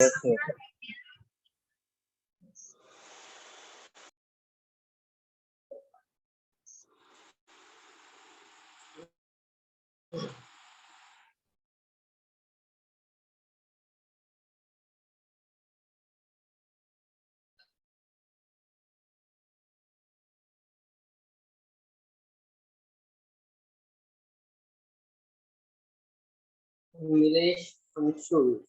Okay. Nilesh Anshul.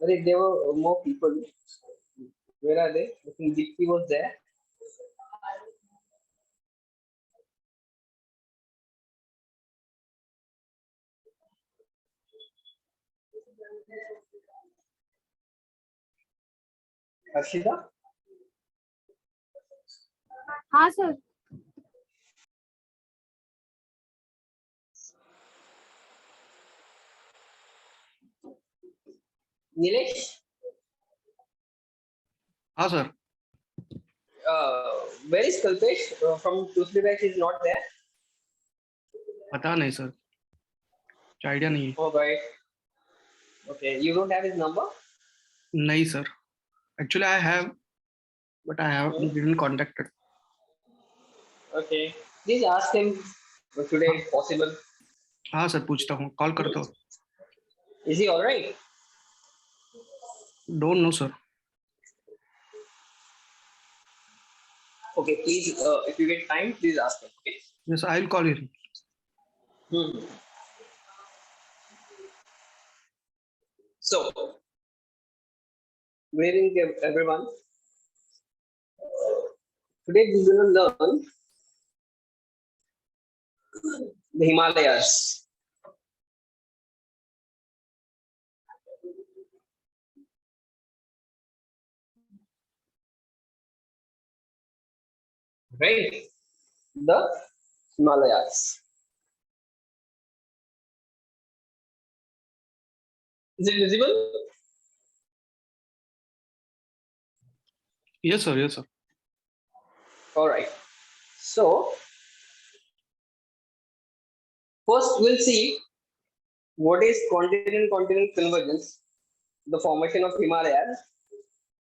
There were more people. Where are they? I think Dipti was there. Harshita? हाँ sir. Nilesh? हाँ sir. Where is Kalpesh? From Tuesday batch is not there. पता नहीं sir, idea नहीं है. Oh, right. Okay. You don't have his number? नहीं sir, actually I have but I have didn't contacted. Okay. Please ask him today if possible. हाँ sir, पूछता हूँ, call करता हूँ. Is he alright? Don't know sir. Okay. Please, if you get time, please ask him. Okay. Yes, I will call you. Hmm. So, good evening, everyone. Today we will learn the Himalayas. Right? The Himalayas. Is it visible? Yes sir, yes sir. All right. So, first we'll see what is continent-continent convergence, the formation of Himalayas,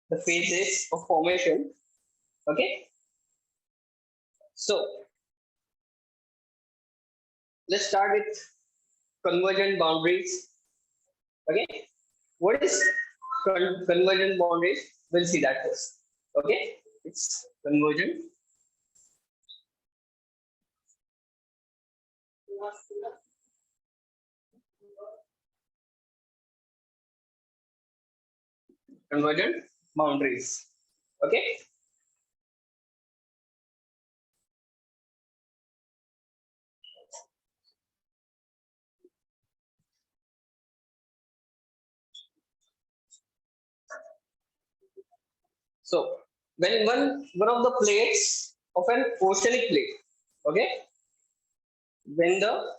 the phases of formation. Okay. So, let's start with convergent boundaries. Okay. What is convergent boundaries? We'll see that first. Okay. It's convergent. Convergent boundaries. Okay. So when one of the plates of an oceanic plate, okay, when the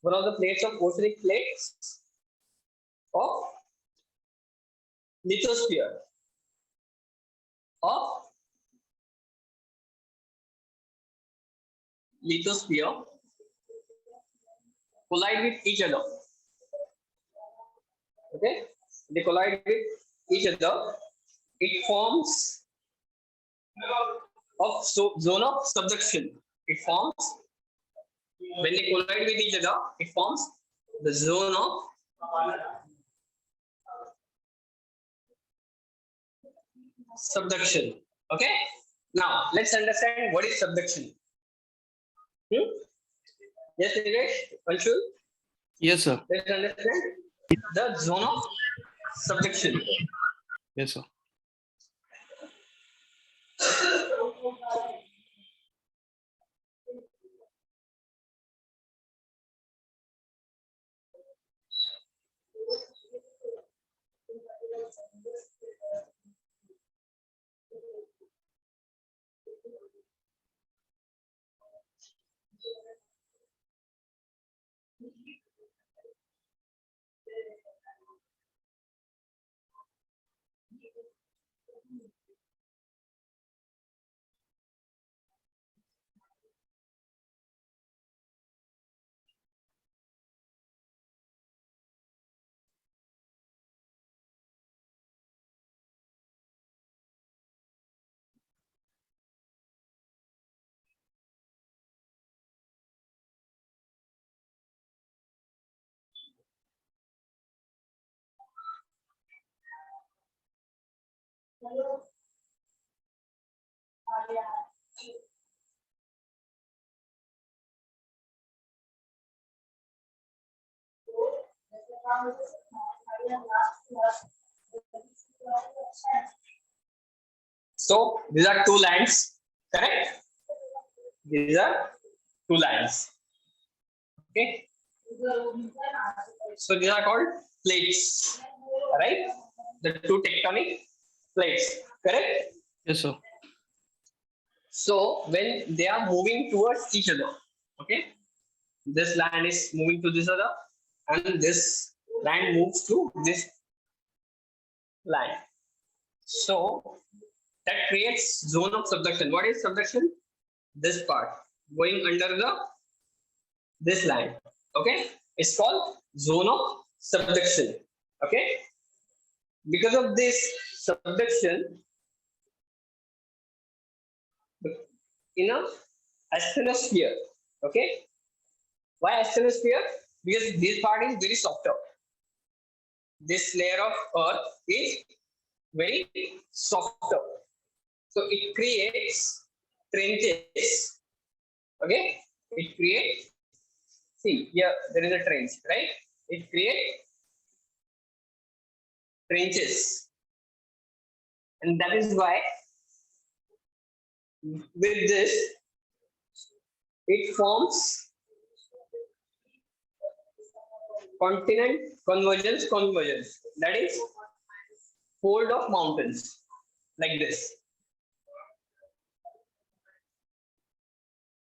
one of the plates of oceanic plates of lithosphere of lithosphere collide with each other, okay, they collide with each other, it forms of zone of subduction. It forms when they collide with each other, it forms the zone of subduction. Okay. Now let's understand what is subduction. Yes, Nilesh, Anshul. Yes sir. Let's understand the zone of subduction. Yes sir. So these are two lands, correct? These are two lands. Okay. So these are called plates, right? The two tectonic plates, correct? Yes, sir. So when they are moving towards each other, okay, this land is moving to this other, and this land moves to this land. So that creates zone of subduction. What is subduction? This part going under the this line. Okay, it's called zone of subduction. Okay, because of this subduction in a asthenosphere. Okay, why asthenosphere? Because this part is very softer. This layer of earth is very softer, so it creates trenches. Okay, it creates. See here, there is a trench, right? It creates trenches, and that is why with this it forms continent convergence. That is fold of mountains like this.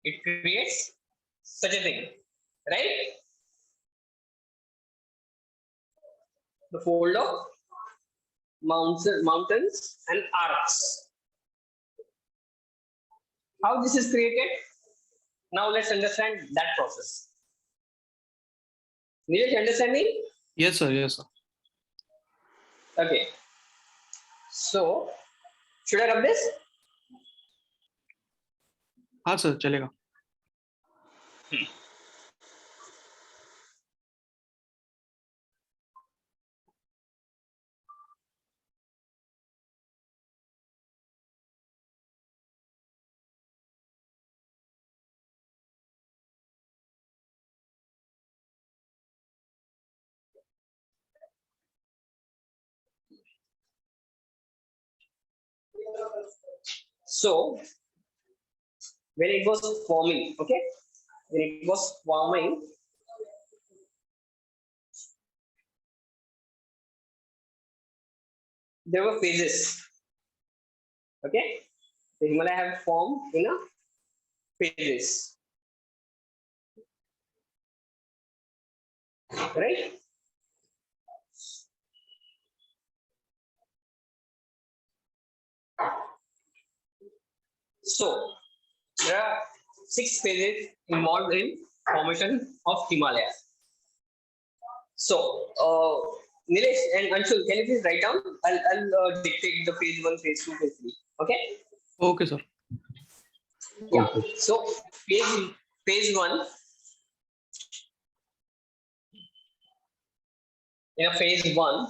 It creates such a thing, right? The fold of mountains and arcs. How this is created? Now let's understand that process. Neeraj, understanding? Yes, sir. Yes, sir. Okay. So, should I rub this? हाँ sir चलेगा. So, when it was forming, okay, when it was forming, there were phases. Okay, the Himalaya have formed in a phases, right? So, there are 6 phases involved in formation of Himalaya. So, Nilesh and Anshul, can you please write down? I'll dictate the phase 1, phase 2, phase 3. Okay? Okay, sir. Yeah. Okay. So, phase 1, in a phase 1,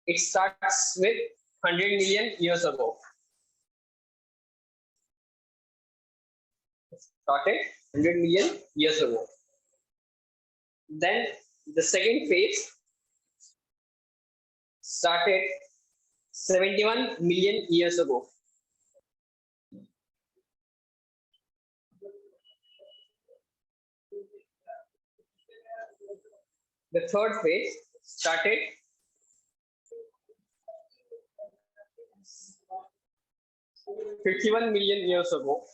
it starts with 100 million years ago. It started 100 million years ago. Then the second phase started 71 million years ago. The third phase started 51 million years ago.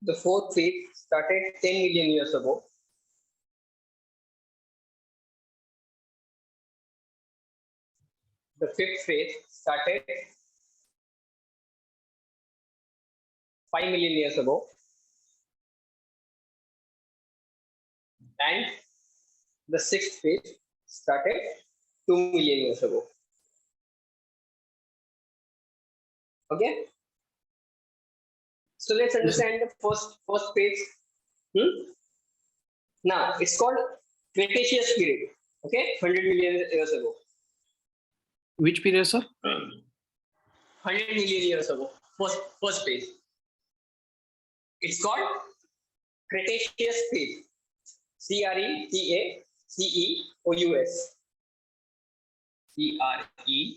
The fourth phase started 10 million years ago. The fifth phase started 5 million years ago. And the sixth phase started 2 million years ago. Okay? So let's understand the first phase. Now it's called Cretaceous period. Okay, 100 million years ago. Which period, sir? 100 million years ago. First phase. It's called Cretaceous phase. Creteaceous. Creteaceous.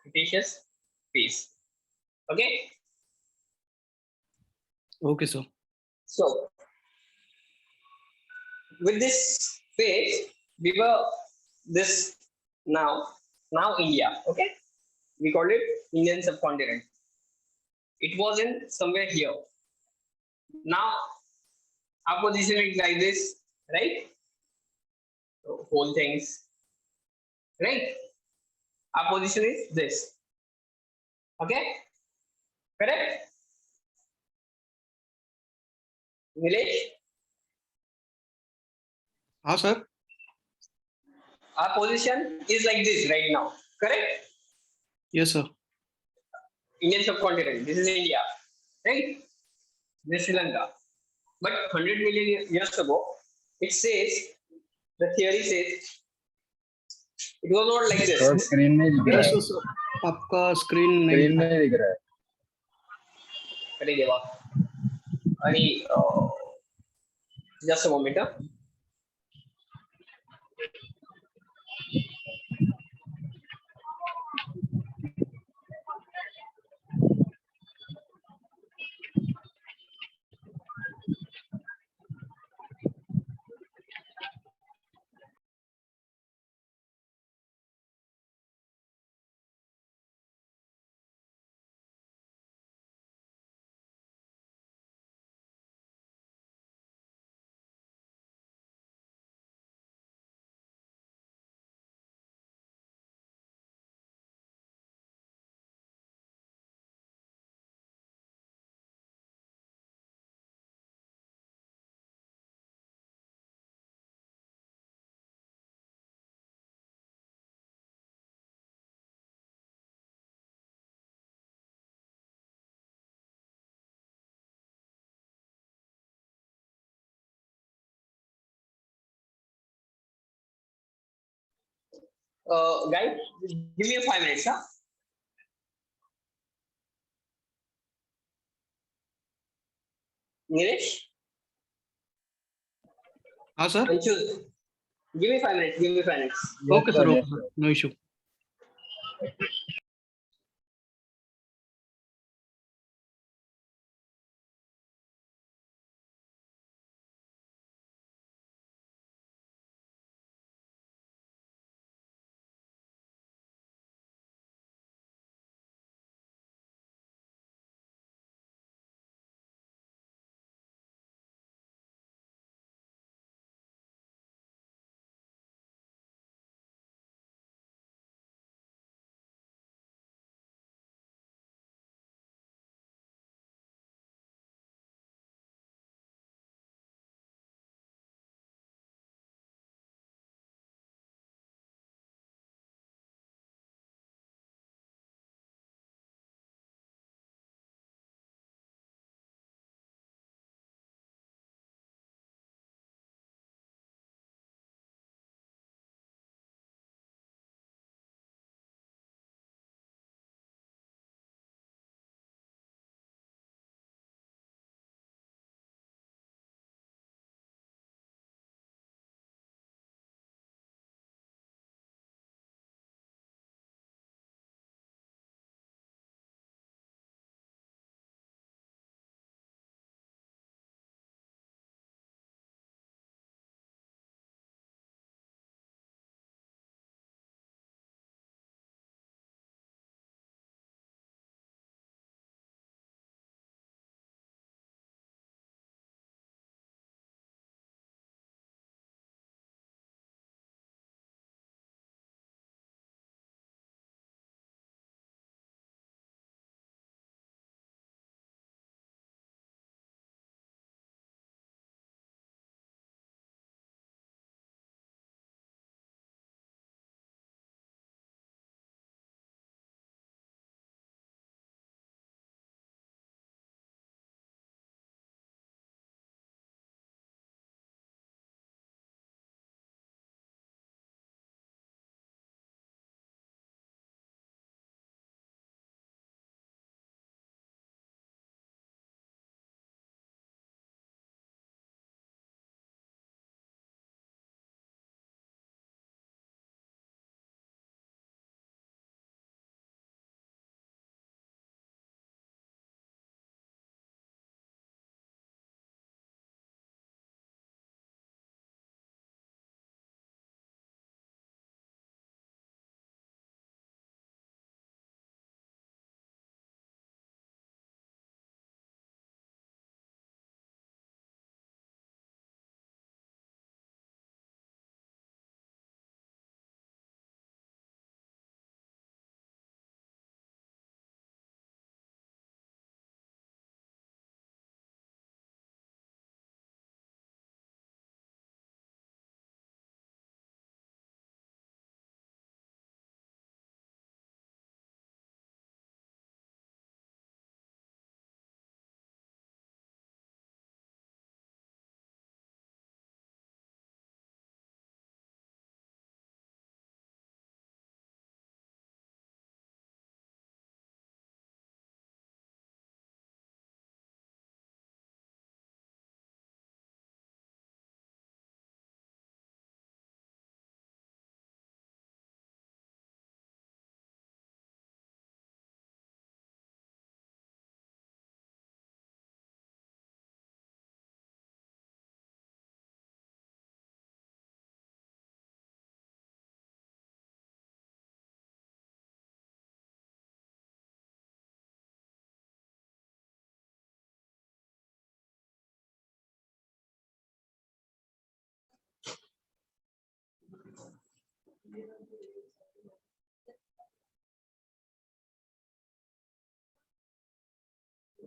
Cretaceous phase. Okay. Okay, sir. So with this phase, we were this now India. Okay, we call it Indian subcontinent. It was in somewhere here. Now our position is like this, right? So, whole things, right? Our position is this. Okay, correct? Nilesh, Sir. our position is like this right now. Correct? Yes, sir. Indian subcontinent. This is India, right? This is Sri Lanka. But 100 million years ago, it says, the theory says, it was not like this. Sir screen में दिख रहा Yes, है sir. आपका screen नहीं screen में दिख रहा है अरे देवा अरे just a moment. Guys, give me 5 minutes. Huh? Nilesh, sir. Anshul, give me 5 minutes. Give me 5 minutes. Okay, sir. Okay, sir. No issue.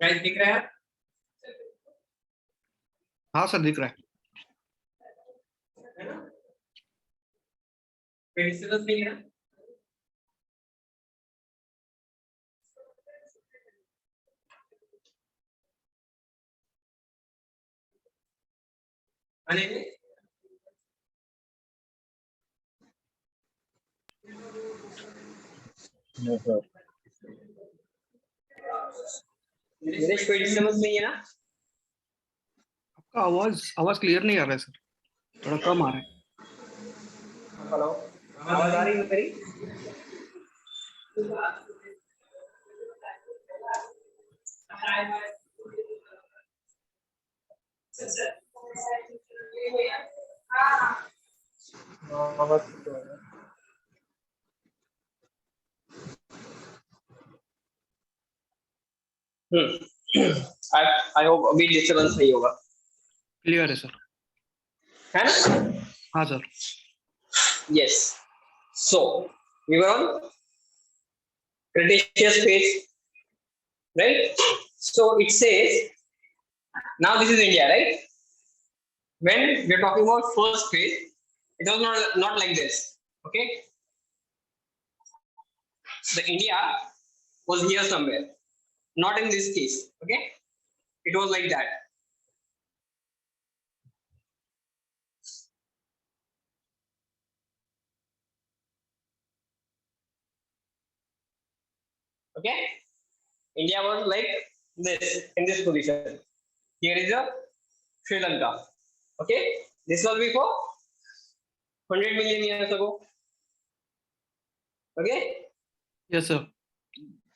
Guys दिख रहा है? हाँ सर दिख रहा है। है ना? कोई डिस्टर्बेंस नहीं है ना? Anil No, sir. दिनेश कोई डिस्टर्बेंस नहीं है ना? आपका आवाज क्लियर नहीं आ रहा है सर, थोड़ा कम आ रहा है। हेलो, आवाज आ रही है मेरी? आई होप अभी डिस्टर्बेंस नहीं होगा, क्लियर है सर। है ना? हाँ sir. Yes. So we were on Cretaceous phase, right? So it says now this is India, right? When we're talking about first phase, it was not like this. Okay, the India was here somewhere, not in this case. Okay, it was like that. Okay, India was like this in this position. Here is a Sri Lanka. Okay, this was before 100 million years ago. Okay, Yes sir.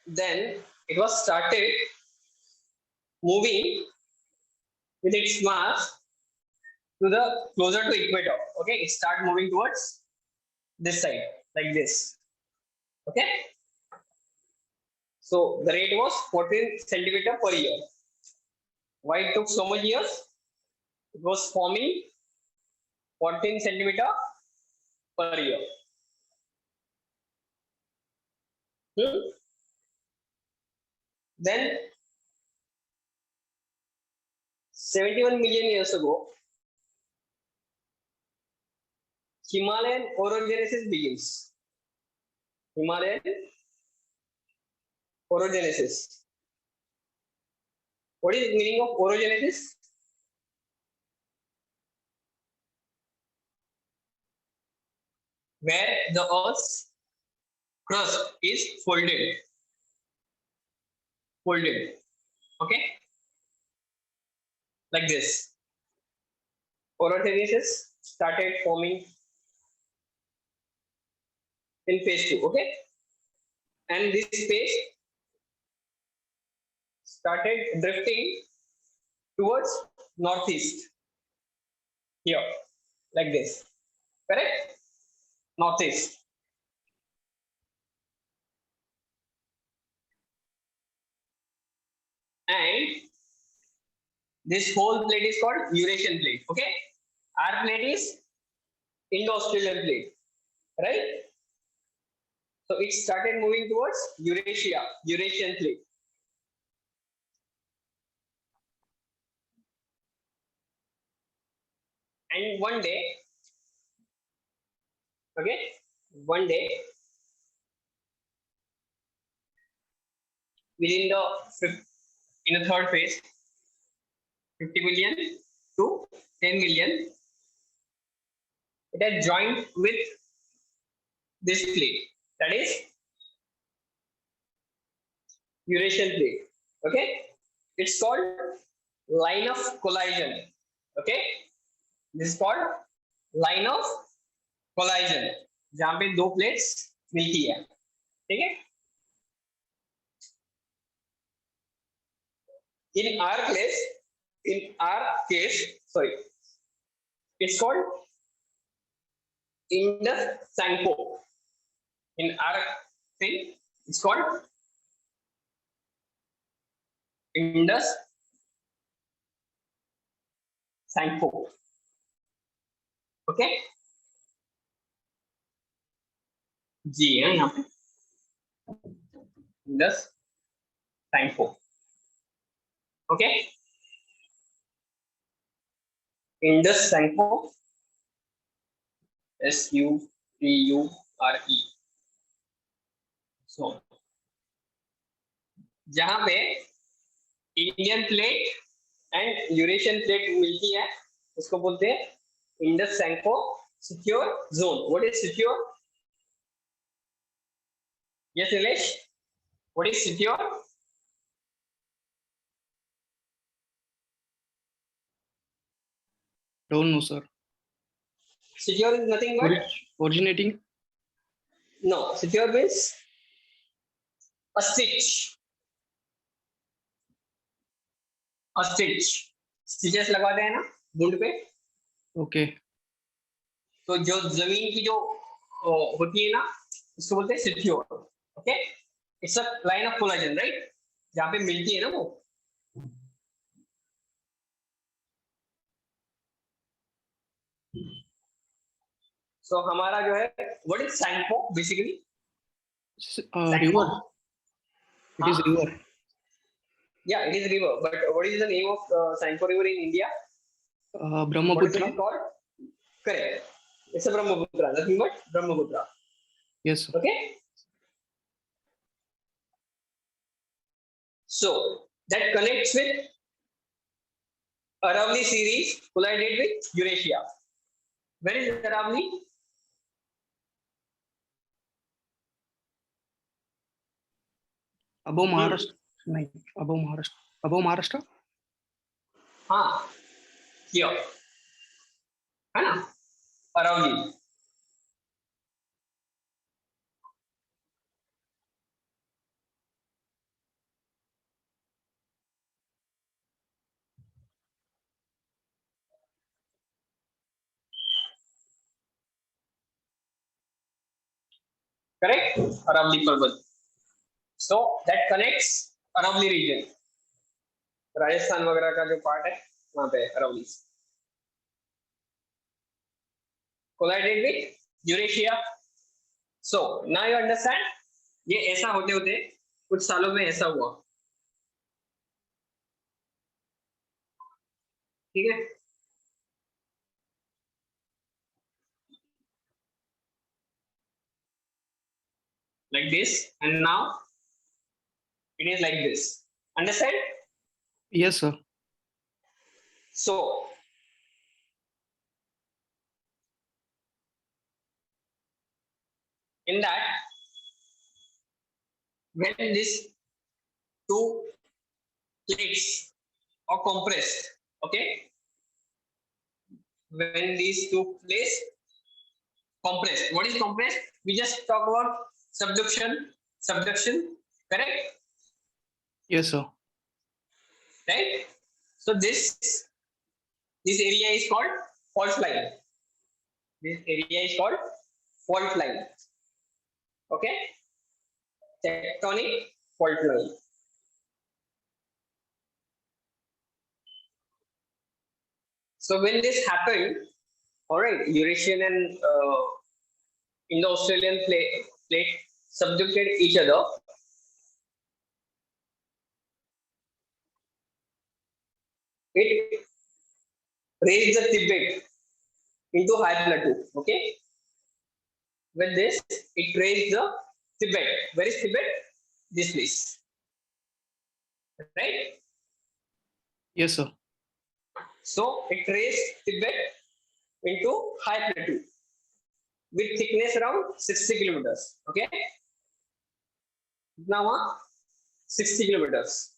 then it was started moving with its mass to the closer to equator. Okay, it start moving towards this side like this. Okay, so the rate was 14 centimeter per year. Why it took so much years? It was forming 14 centimeter per year. Then 71 million years ago, Himalayan orogenesis begins. Himalayan orogenesis. What is the meaning of orogenesis? Where the Earth's crust is folded. Okay, like this. Orogenesis started forming in phase 2. Okay, and this phase started drifting towards northeast here, like this. Correct? Northeast. And this whole plate is called Eurasian plate. Okay, our plate is Indo-Australian plate, right? So it started moving towards Eurasian plate. And one day, okay, one day within the third phase, 50 million to 10 million, it has joined with this plate, that is Eurasian plate. Okay, it's called line of collision. Okay, this is called line of collision, जहां पे दो plates मिलती है. ठीक है? In our case, sorry, it's called Indus-Sangpo. In our thing, it's called Indus-Sangpo. Okay. जी है यहाँ पे, Indus Tsangpo. Okay, Indus Tsangpo, SUPURE। So जहां पे Indian plate and Eurasian plate मिलती है उसको बोलते हैं Indus Tsangpo suture zone. What is suture? Yes Nilesh, what is suture? Don't know, sir. Secure is nothing but Originating. no. Secure means a stitch. A stitch. Stitches लगाते हैं ना बूंद पे, Okay. तो जो जमीन की जो होती है ना उसको बोलते हैं secure. Okay, it's a line of collagen, right, जहाँ पे मिलती है ना वो। सो हमारा जो है what is Tsangpo basically? River. It is हाँ, river. yeah, it is river, but what is the name of Sangpo river in India? What is Brahmaputra. it called? Correct. It's a Brahmaputra, nothing but Brahmaputra. Yes, sir. Okay. So that connects with Aravali series collided with Eurasia. Where is Aravali? Above Maharashtra. No, above Maharashtra. Above Maharashtra. हाँ, here, है ना, Aravali. Correct? Aravali Parbat. So that connects Aravali region. Rajasthan वगैरह का जो part है वहां पे Aravalli collided with Eurasia. So now you understand, ये ऐसा होते होते कुछ सालों में ऐसा हुआ, ठीक है। Like this, and now it is like this. Understand? Yes, sir. So in that, when these two plates are compressed, okay, when these two plates compressed, what is compressed? We just talk about subduction, correct? Yes, sir. Right? So this area is called fault line. This area is called fault line. Okay, tectonic fault line. So when this happened, all right, Eurasian and Indo-Australian plate subducted each other. It raised the Tibet into high plateau. Okay, with this, it raised the Tibet. Where is Tibet? This place, right? Yes, sir. So it raised Tibet into high plateau with thickness around 60 kilometers. Okay, now 60 kilometers.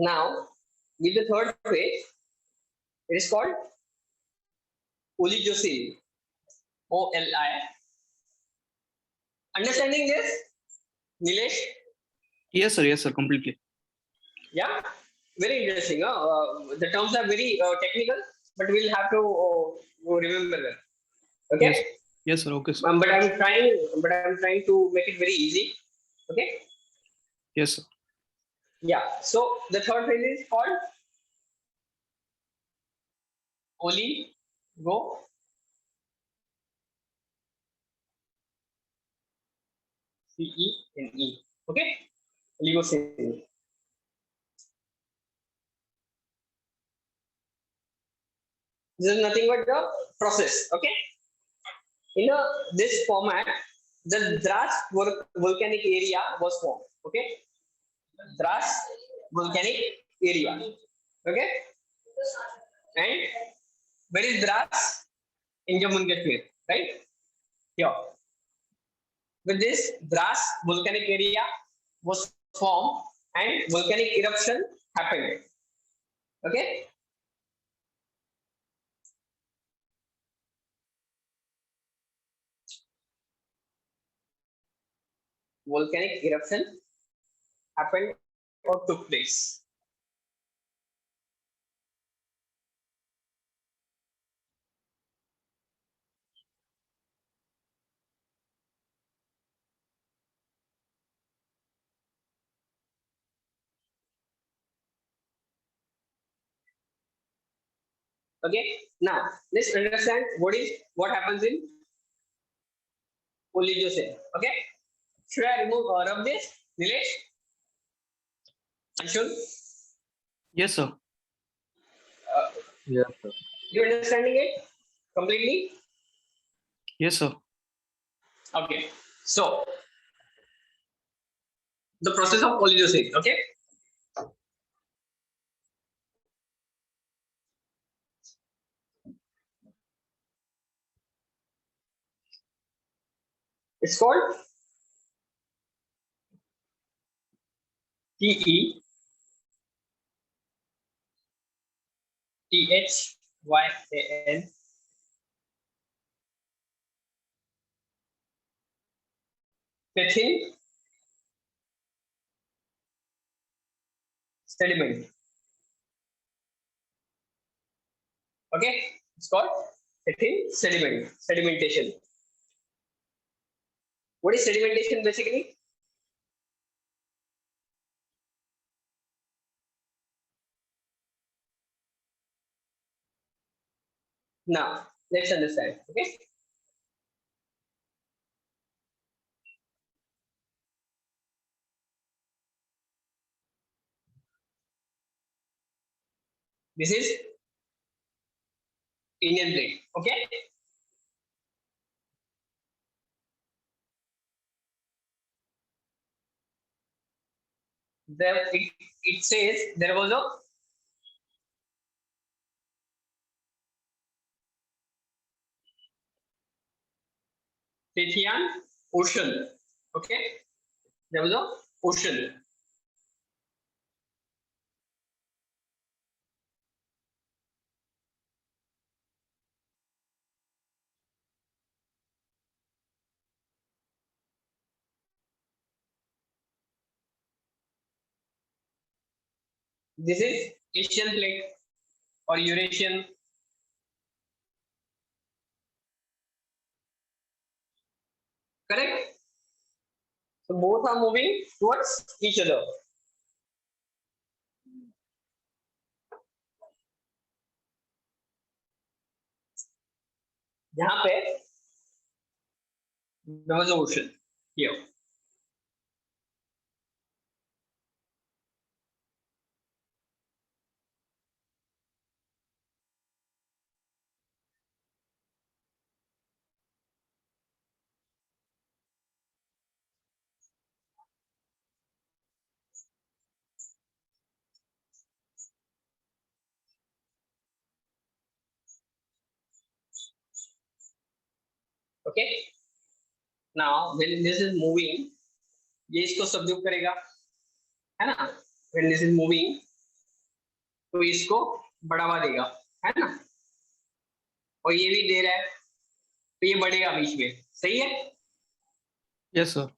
Now, with the third phase, it is called Oligocene. OLI. Understanding this, Nilesh? Yes, sir. Yes, sir. Completely. Yeah. very interesting. The terms are very technical, but we'll have to remember them. Okay. Yes. Yes, sir. Okay, sir. But I'm trying to make it very easy. Okay. Yes, sir. Yeah. So the third phase is called oligo. CENE. Okay. Oligocene. This is nothing but the process. Okay. In this format, the Dras volcanic area was formed. Okay. Dras volcanic area. Okay. And where is Dras? In Jammu and Kashmir, right? Here. With this, Dras volcanic area was formed and volcanic eruption happened. Okay. Volcanic eruption happened or took place. Okay. Now let's understand what happens in Oligocene. Okay. Should I remove all of this, Nilesh? Anshul, Yes, sir. Yes, sir. you understanding it completely? Yes, sir. Okay. So the process of Oligocene. Okay. It's called TETHYAN Tethin sediment. Okay, it's called Tethin sedimentation. What is sedimentation basically? Now let's understand. Okay. This is Indian plate. Okay. There it says there was a Tethyan Ocean. Okay. There was a ocean. This is Asian plate or Eurasian. Correct? So both are moving towards each other. यहाँ पे there was an ocean here. Okay. Now when this is moving, ये इसको subdue करेगा, है ना? When this is moving, तो इसको बढ़ावा देगा, है ना? और ये भी दे रहा है, तो ये बढ़ेगा बीच में, सही है? Yes, sir.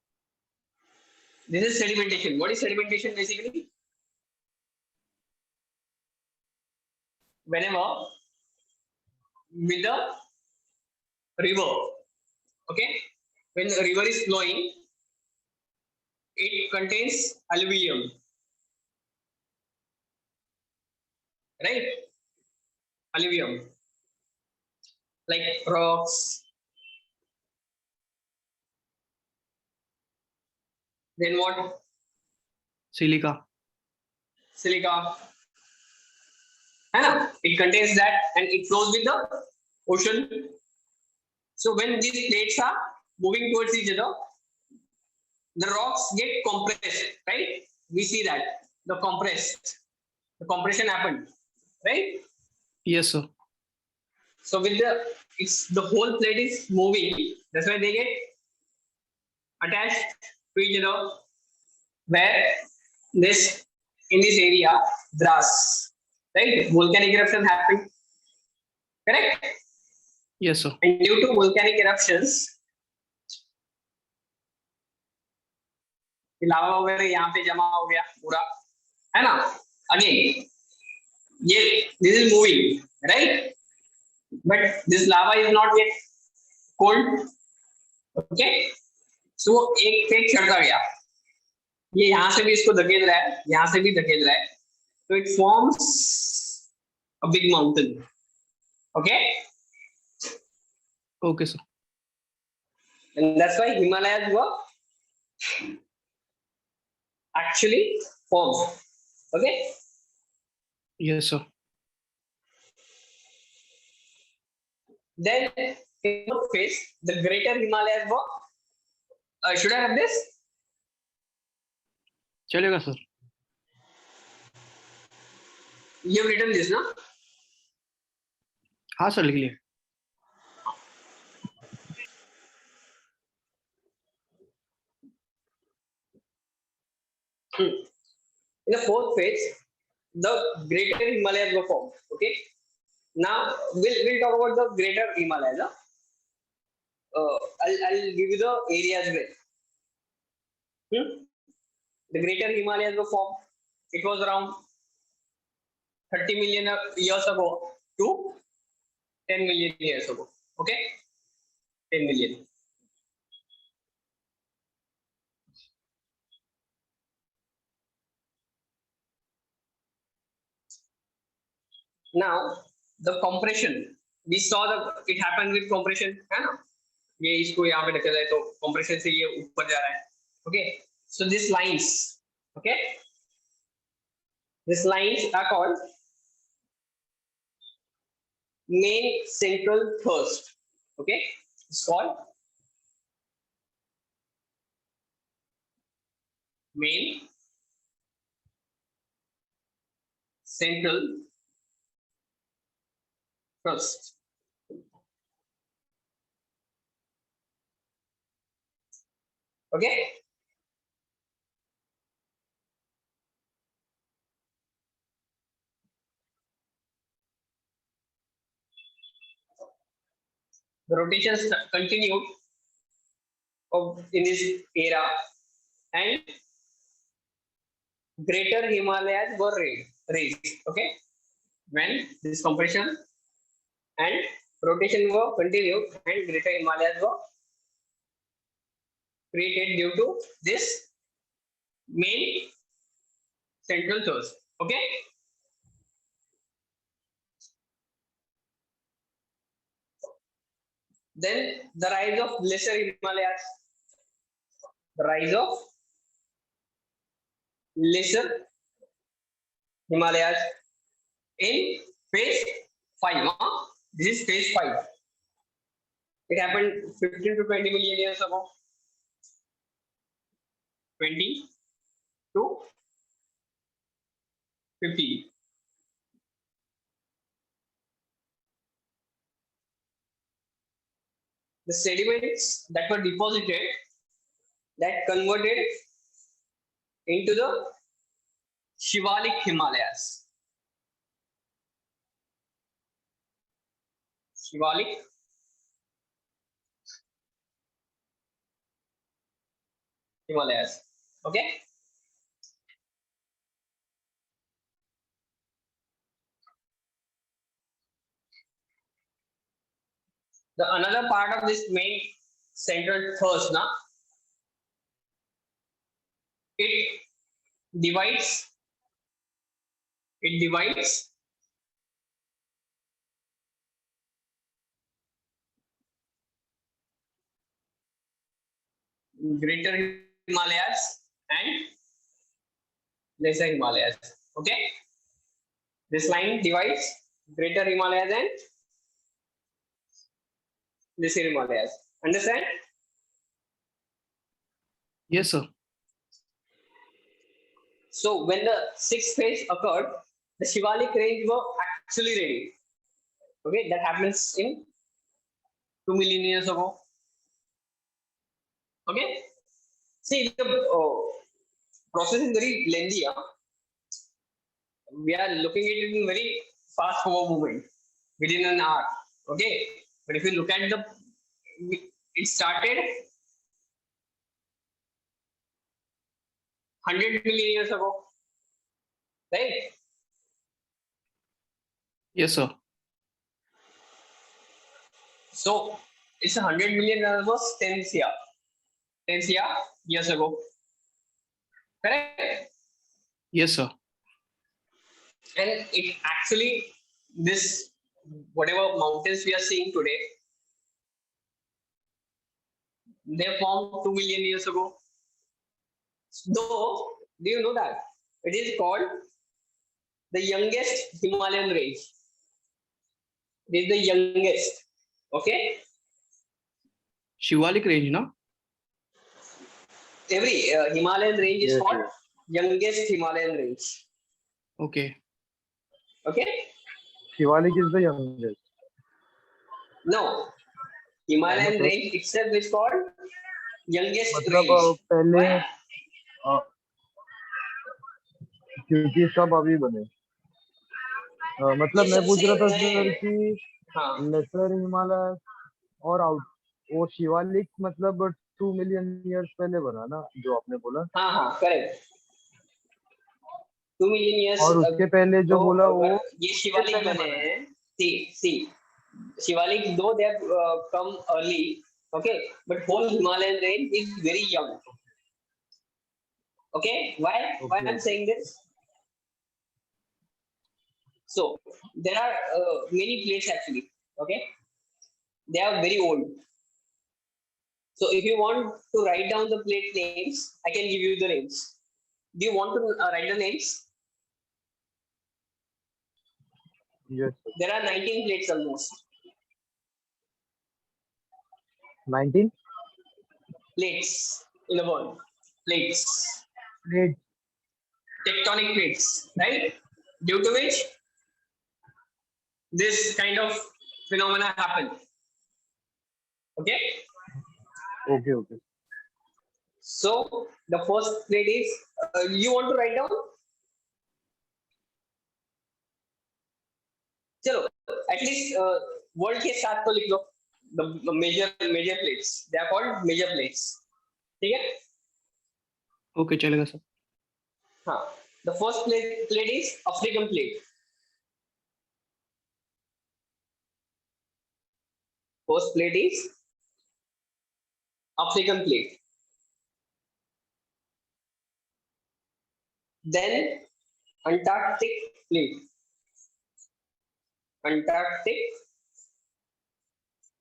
This is sedimentation. What is sedimentation basically? whenever with the river, okay, when the river is flowing, it contains alluvium, right? Alluvium, like rocks, then what? Silica. Silica, है ना? It contains that and it flows with the ocean. So when these plates are moving towards each other, the rocks get compressed, right? We see that the compression happened, right? Yes, sir. So with the whole plate is moving, that's why they get attached to each other. Where this in this area, Dras, right? Volcanic eruption happened, correct? Yes, sir. And due to volcanic eruptions, लावा वगैरह यहाँ पे जमा हो गया पूरा, है ना? Again ये this is moving, right? But this lava is not yet cold, okay? So एक पेट चढ़ता गया, ये यहाँ से भी इसको धकेल रहा है, यहाँ से भी धकेल रहा है, so it forms a big mountain, okay? Okay, sir. And that's why Himalayas were actually formed, okay? Yes, sir. Then in what phase the greater Himalayas were? Should I have this? चलेगा sir. You've written this, no? हाँ sir, लिख लिए. In the fourth phase, the greater Himalayas were formed. Okay. Now we'll talk about the greater Himalayas. I'll give you the areas where the greater Himalayas were formed. It was around 30 million years ago to 10 million years ago. Okay, 10 million. Now the compression, we saw it happened with compression, है ना? ये इसको यहाँ पे ढकेला है तो compression से ये ऊपर जा रहा है. Okay, so these lines, okay, these lines are called main central thrust. Okay, it's called main central thrust. Okay, the rotation continued in this era, and greater Himalayas were raised. Okay, when this compression and rotation were continued and greater Himalayas were created due to this main central thrust. Okay, then the rise of lesser Himalayas, the rise of lesser Himalayas in phase 5. This is phase 5. It happened 15 to 20 million years ago. 20 to 50. The sediments that were deposited that converted into the Shivalik Himalayas. Shivalik Himalayas. Okay. The another part of this main central thrust, na, it divides. It divides Greater Himalayas and Lesser Himalayas. Okay, this line divides Greater Himalayas and Lesser Himalayas. Understand? Yes, sir. So when the sixth phase occurred, the Shivalik range were actually ready. Okay, that happens in 2 million years ago. Okay, see the process is very lengthy. We are looking at it in very fast forward movement within an hour. Okay, but if you look at the, it started 100 million years ago, right? Yes, sir. So it's 100 million years was 10 CR. 10 CR years ago. Correct? Yes, sir. And it actually, this, whatever mountains we are seeing today, they formed 2 million years ago. Though, do you know that? It is called the youngest Himalayan range. It is the youngest. Okay? Shivalik range, no? Every Himalayan range is Yes, called yes. youngest Himalayan range. Okay. Okay? Shivalik is the youngest. No. Himalayan sir. range itself is called youngest मतलब range. पहले Why? क्योंकि सब अभी बने मतलब ये मैं पूछ रहा था सबसे सर नए, कि हाँ लेसर हिमालय और आउट वो शिवालिक मतलब 2 मिलियन ईयर्स पहले बना ना जो आपने बोला हाँ हाँ करेक्ट 2 million years और उसके पहले जो तो बोला वो अगर ये शिवालिक पहले बने बना है। हैं सी शिवालिक दो they come early okay but whole Himalayan range is very young okay why Okay. I'm saying this so there are many plates actually okay they are very old so if you want to write down the plate names I can give you the names do you want to write the names Yes, sir. there are 19 plates almost 19 plates in the world plates plate tectonic plates right due to which this kind of phenomena happen okay okay okay so the first plate is you want to write down chalo at least world के साथ तो लिख लो the major plates they are called major plates ठीक है Okay, चलेगा sir. हाँ the first plate is African plate first plate is African plate then Antarctic plate Antarctic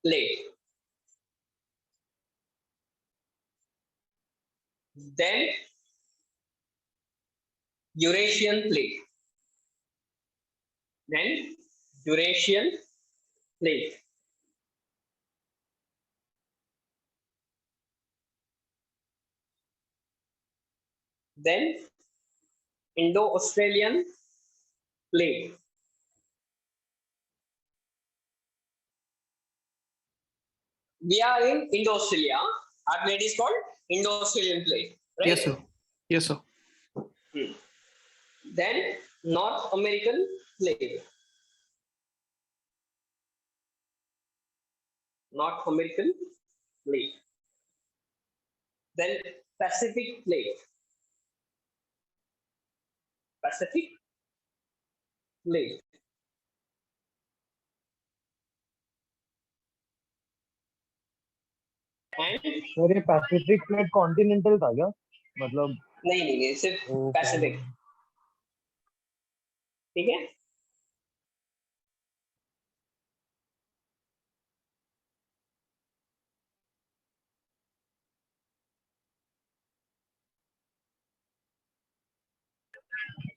plate then Eurasian plate then Eurasian plate then Indo-Australian plate we are in Indo-Australia our plate is called Indo-Australian plate right Yes, sir. Yes, sir. then North American plate North American plate then Pacific plate Pacific plate and sir ये Pacific plate continental था क्या? मतलब नहीं नहीं नहीं, सिर्फ Pacific, ठीक है।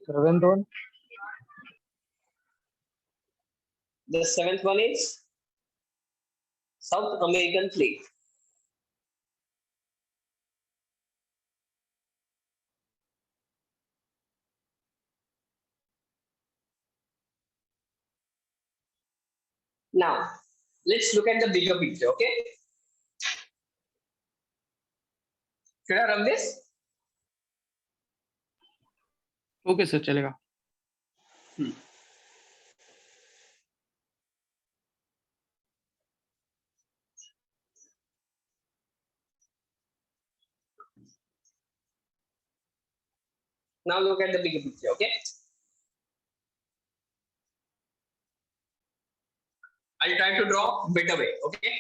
Seventh one. The seventh one is south American plate. Now, let's look at the bigger picture, okay? Should I run this? Okay sir, चलेगा। Now look at the bigger picture, okay? I'll try to draw better way, okay?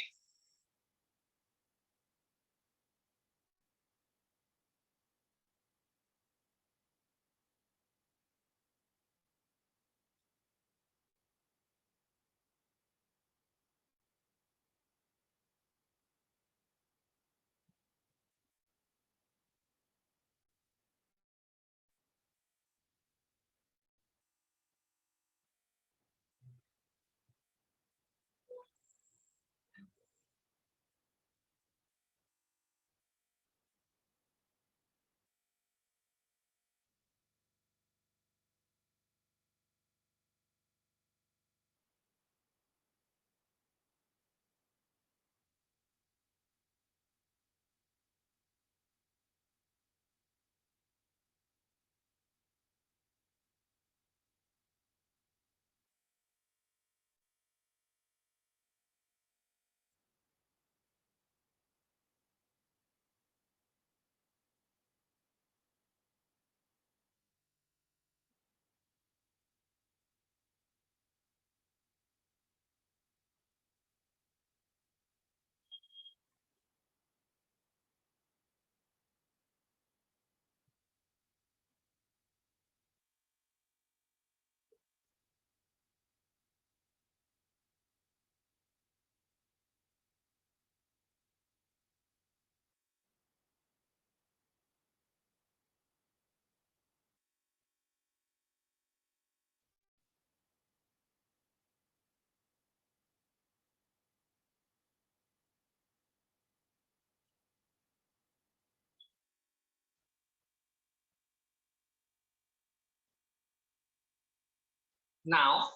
Now,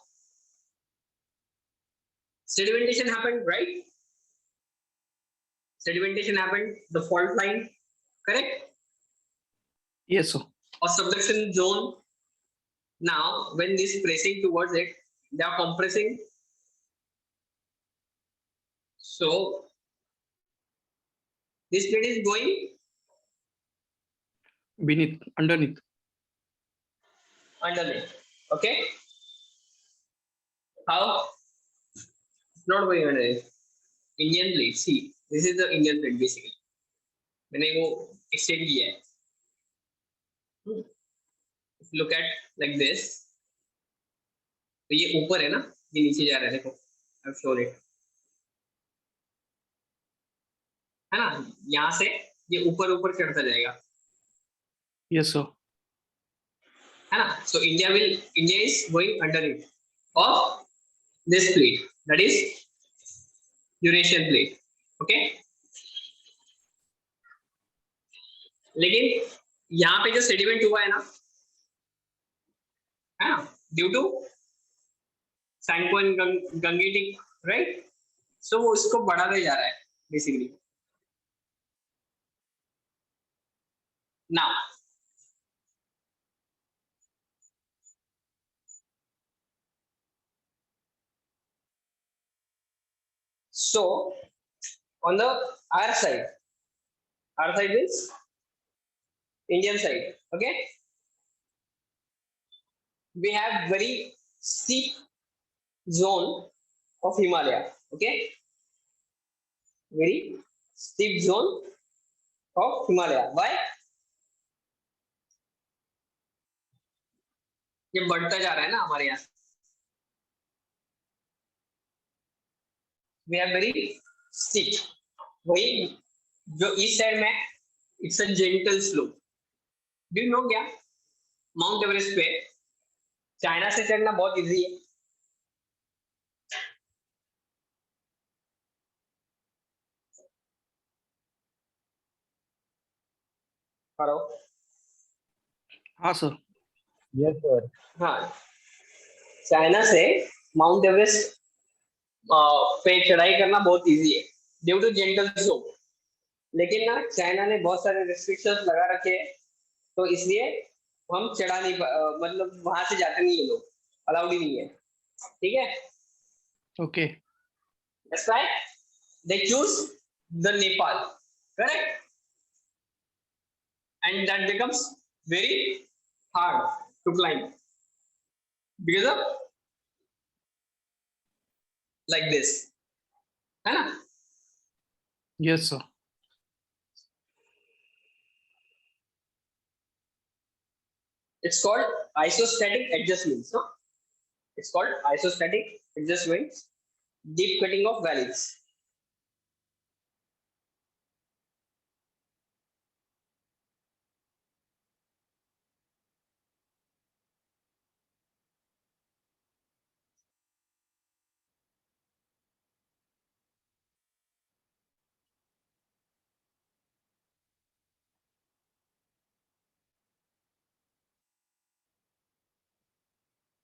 sedimentation happened, right? Sedimentation happened, the fault line, correct? Yes sir. Or subduction zone. Now, when this pressing towards it, they are compressing. So, this plate is going Beneath, underneath. underneath, okay? How? It's not going underneath. Indian plate, see, this is the Indian plate basically. मैंने वो extend किया है. If you look at like this, तो ये ऊपर है ना, ये नीचे जा रहा है, देखो, I've shown it, है ना, यहाँ से ये ऊपर ऊपर चढ़ता जाएगा, Yes sir. है ना. So India is going underneath of this plate, that is Eurasian plate, okay. लेकिन यहाँ पे जो सेडिमेंट हुआ है ना, ड्यू टू सैंडको एंड गंगेटिक, राइट, सो वो उसको बढ़ाते जा रहा है basically. Now so on the our side is Indian side, okay, we have very steep zone of Himalaya, okay, very steep zone of Himalaya. Why? ये बढ़ता जा रहा है ना हमारे यहाँ. We are very steep. वही जो इस साइड में it's a gentle slope. Do you know क्या? माउंट एवरेस्ट पे चाइना से चढ़ना बहुत इजी है. हेलो. हाँ सर. Yes sir. हाँ, चाइना से माउंट एवरेस्ट पे चढ़ाई करना बहुत इजी है ड्यू टू जेंटल स्लोप. लेकिन ना चाइना ने बहुत सारे रिस्ट्रिक्शंस लगा रखे हैं, तो इसलिए हम चढ़ा नहीं मतलब वहां से जाते नहीं है लोग, अलाउड ही नहीं है. ठीक है. Okay. That's why they choose the Nepal, correct? And that becomes very hard to climb because of like this, है ना? Yes sir. It's called isostatic adjustments, no? It's called isostatic adjustments, deep cutting of valleys.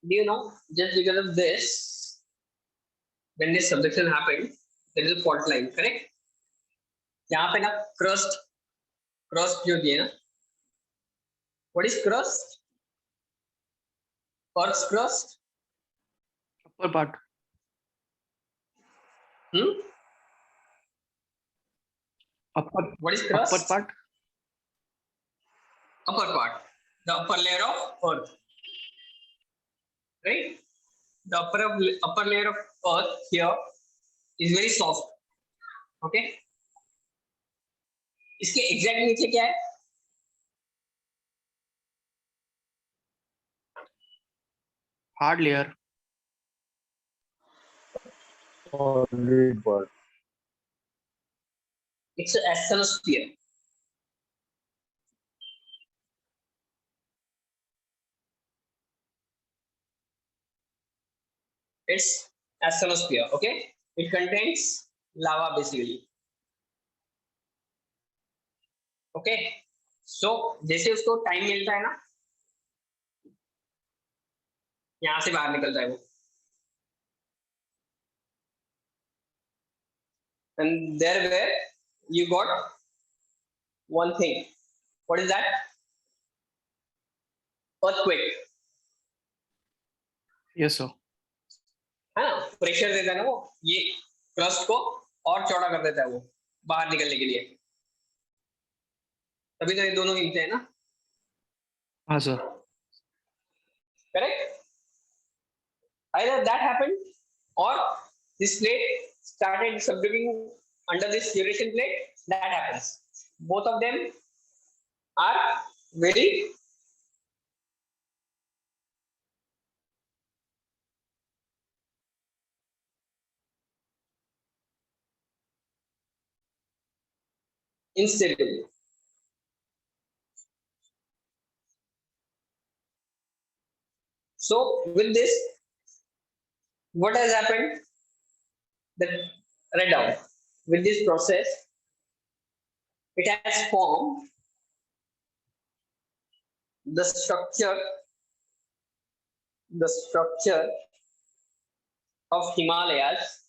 Do you know, just because of this, when this subduction happened, there is a fault line, correct? यहाँ पे ना crust जो दिए ना, what is crust? Earth's crust? Upper part. Upper. What is crust? Upper part. Upper part, the upper layer of Earth, right? The upper layer of Earth here is very soft. Okay. इसके exact नीचे क्या है? Hard layer. Solid part. It's an asthenosphere. It's asthenosphere. Okay. It contains lava basically. Okay. So जैसे उसको time मिलता है ना, यहाँ से बाहर निकलता है वो. And there where you got one thing. What is that? Earthquake. Yes sir. है ना? प्रेशर देता है ना वो, ये क्रस्ट को और चौड़ा कर देता है वो बाहर निकलने के लिए. तभी तो ये दोनों हिलते हैं ना. हाँ sir. Correct? Either that happened or this plate started subduing under this Eurasian plate. That happens. Both of them are very unstable. So with this, what has happened? That write down. With this process, it has formed the structure of Himalayas,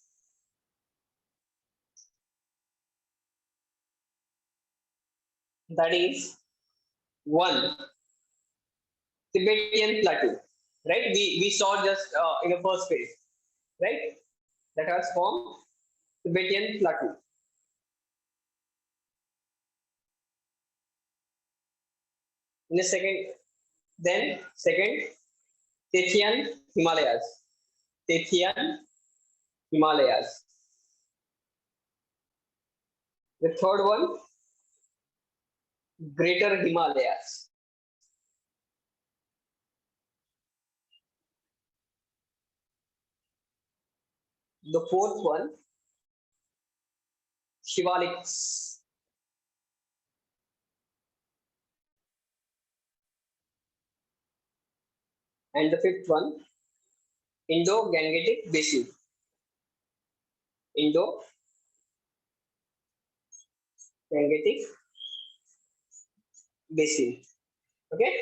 that is one Tibetan plateau, right? We saw just in the first phase, right? That has formed Tibetan plateau. In the second, then second, Tethyan Himalayas. Tethyan Himalayas. The third one, Greater Himalayas. The fourth one, Shivaliks. And the fifth one, Indo-Gangetic Basin. Indo-Gangetic Basin. Okay.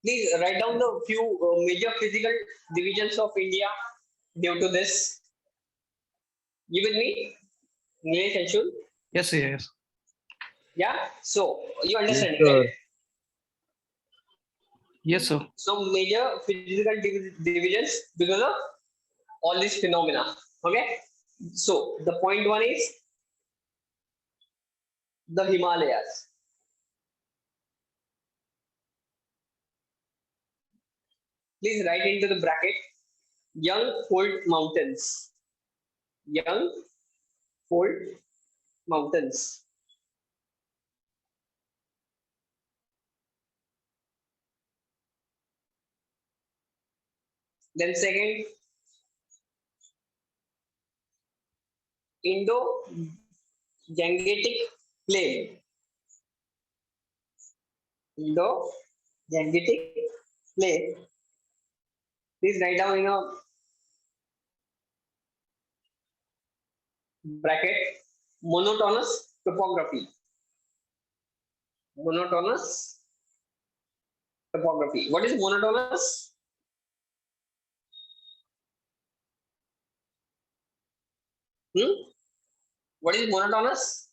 Please write down the few major physical divisions of India due to this. You with me, Nilesh and Shul? Yes, sir, yes. Yeah. So you understand, Yes, right? sir. Yes, sir. So major physical divisions because of all these phenomena. Okay. So the point one is the Himalayas. Please write into the bracket Young Fold Mountains. Young Fold Mountains. Then second, Indo-Gangetic Plain. Indo-Gangetic Plain. Please write down in a bracket monotonous topography. Monotonous topography. What is monotonous? What is monotonous?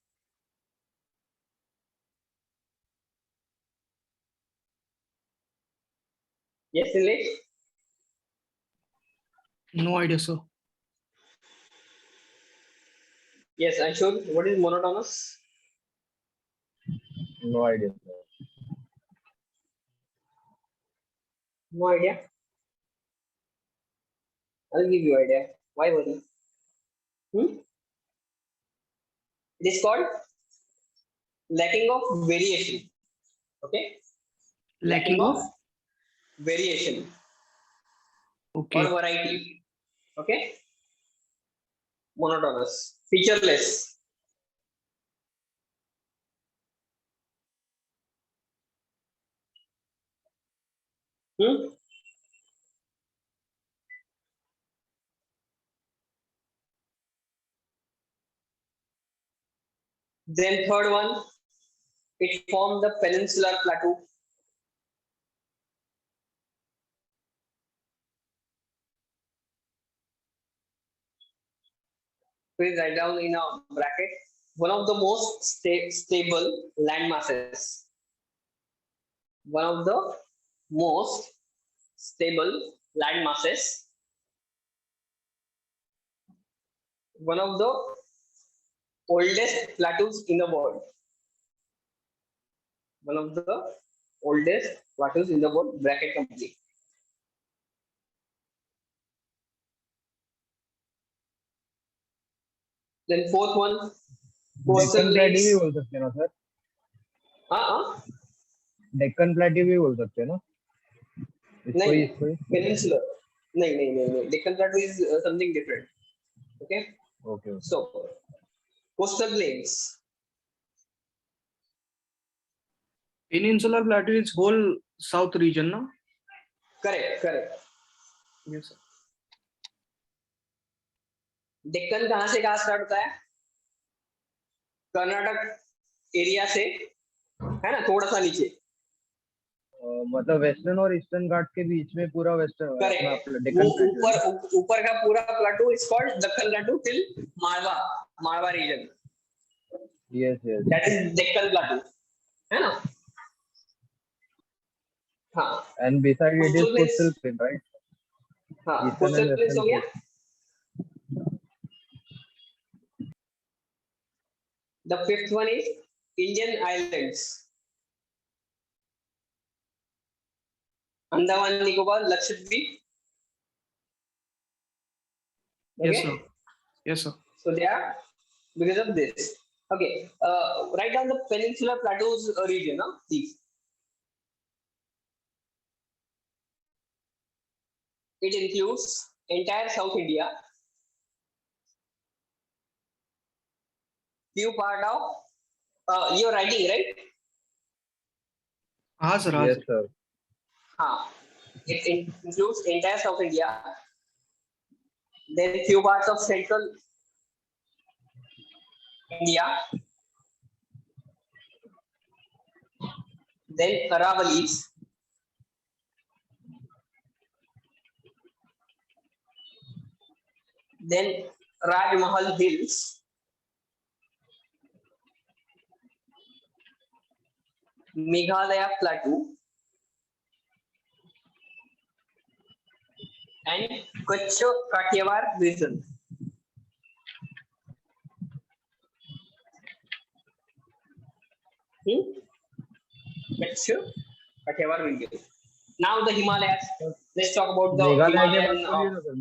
Yes, Nilesh? No idea, sir. Yes, I should. What is monotonous? No idea, sir. No idea. I'll give you idea. Why worry? It is called lacking of variation. Okay? Lacking of? Variation or Okay. variety. Okay? Monotonous. Featureless. Hmm? Then third one, it formed the peninsular plateau. Please write down in a bracket one of the most stable land masses. One of the most stable land masses. One of the oldest plateaus in the world. One of the oldest plateaus in the world. Bracket complete. Then fourth one, coastal Deccan प्लेटी भी plains. बोल सकते हैं ना sir? हाँ डेक्कन प्लेटी भी बोल सकते हैं ना? इसको नहीं, ही इसको ही peninsular. नहीं. Deccan Plateau is something different. Okay. Okay okay So coastal plains. Peninsular Plateau is whole south region, no? Correct. Yes, sir. Deccan कहाँ से कहाँ स्टार्ट होता है? कर्नाटक एरिया से, है ना, थोड़ा सा नीचे. मतलब वेस्टर्न और ईस्टर्न घाट के बीच में पूरा वेस्टर्न करेक्ट. वो डेक्कन प्लेटू ऊपर का पूरा plateau is called Deccan plateau till Malwa region. Yes yes that is Deccan plateau, है ना? हाँ. And beside it is Coastal plains. Coastal plain right हाँ, ईस्टर्न एंड coastal plains हो वेस्टर्न गया. The fifth one is Indian islands. Andaman Nicobar, Lakshadweep. Yes, Okay. sir. Yes, sir. So they are because of this. Okay. Write down the peninsular plateaus region, please. It includes entire South India, few part of you're writing, right? Sir. Yes, sir. It includes entire South India, then few parts of Central India, then Aravallis, then Rajmahal Hills, Meghalaya Plateau, and Kutch Kathiawar region. Kutch Kathiawar region. Now the Himalayas. Let's talk about the Meghalaya के बाद Himalayan. बोलिए ना sir,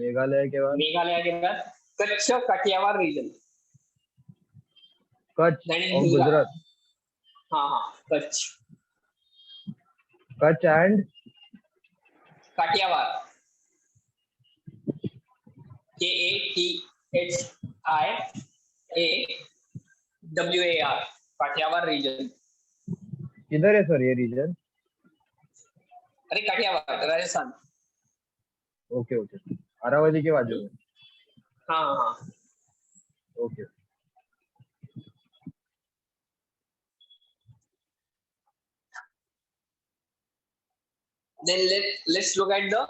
Meghalaya के बाद Meghalaya के बाद Kutch Kathiawar region. Kutch Then और Himla- Gujarat, Kutch Kutch and Kathiawar. Kathiawar. Kathiawar region. किधर है सर ये रीजन? अरे काठियावाड़ राजस्थान. ओके ओके, अरावली के बाजू में. हाँ. Okay. Then let's look at the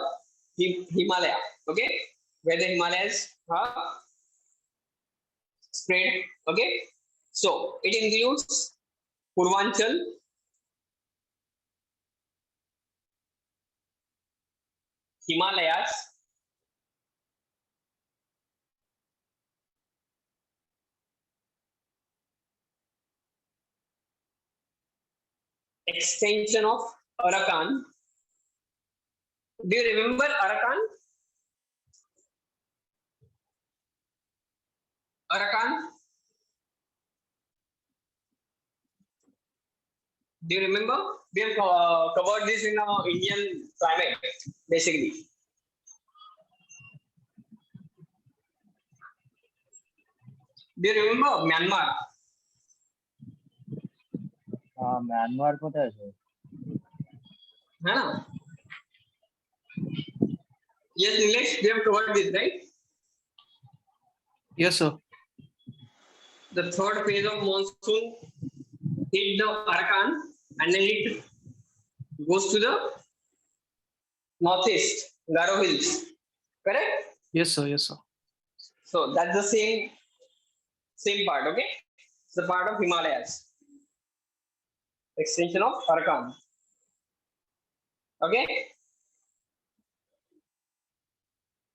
Himalaya. Okay, where the Himalayas are spread. Okay, so it includes Purvanchal, Himalayas, extension of Arakan. Do you remember Arakan? Do you remember? We have covered this in our Indian climate, basically. Do you remember Myanmar? हाँ, Myanmar पता है sir. है ना? Yes, Nilesh, we have covered this, right? Yes, sir. The third phase of monsoon hit the Arakan and then it goes to the northeast, Garo Hills. Correct? Yes, sir. Yes, sir. So that's the same part, okay? It's the part of Himalayas. Extension of Arakan. Okay?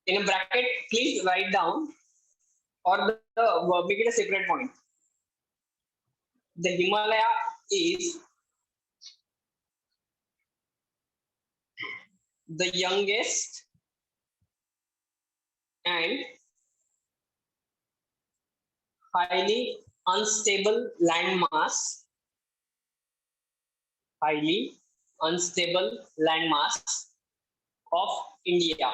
In a bracket, please write down or make it a separate point. The Himalaya is the youngest and highly unstable landmass. Highly unstable landmass of India.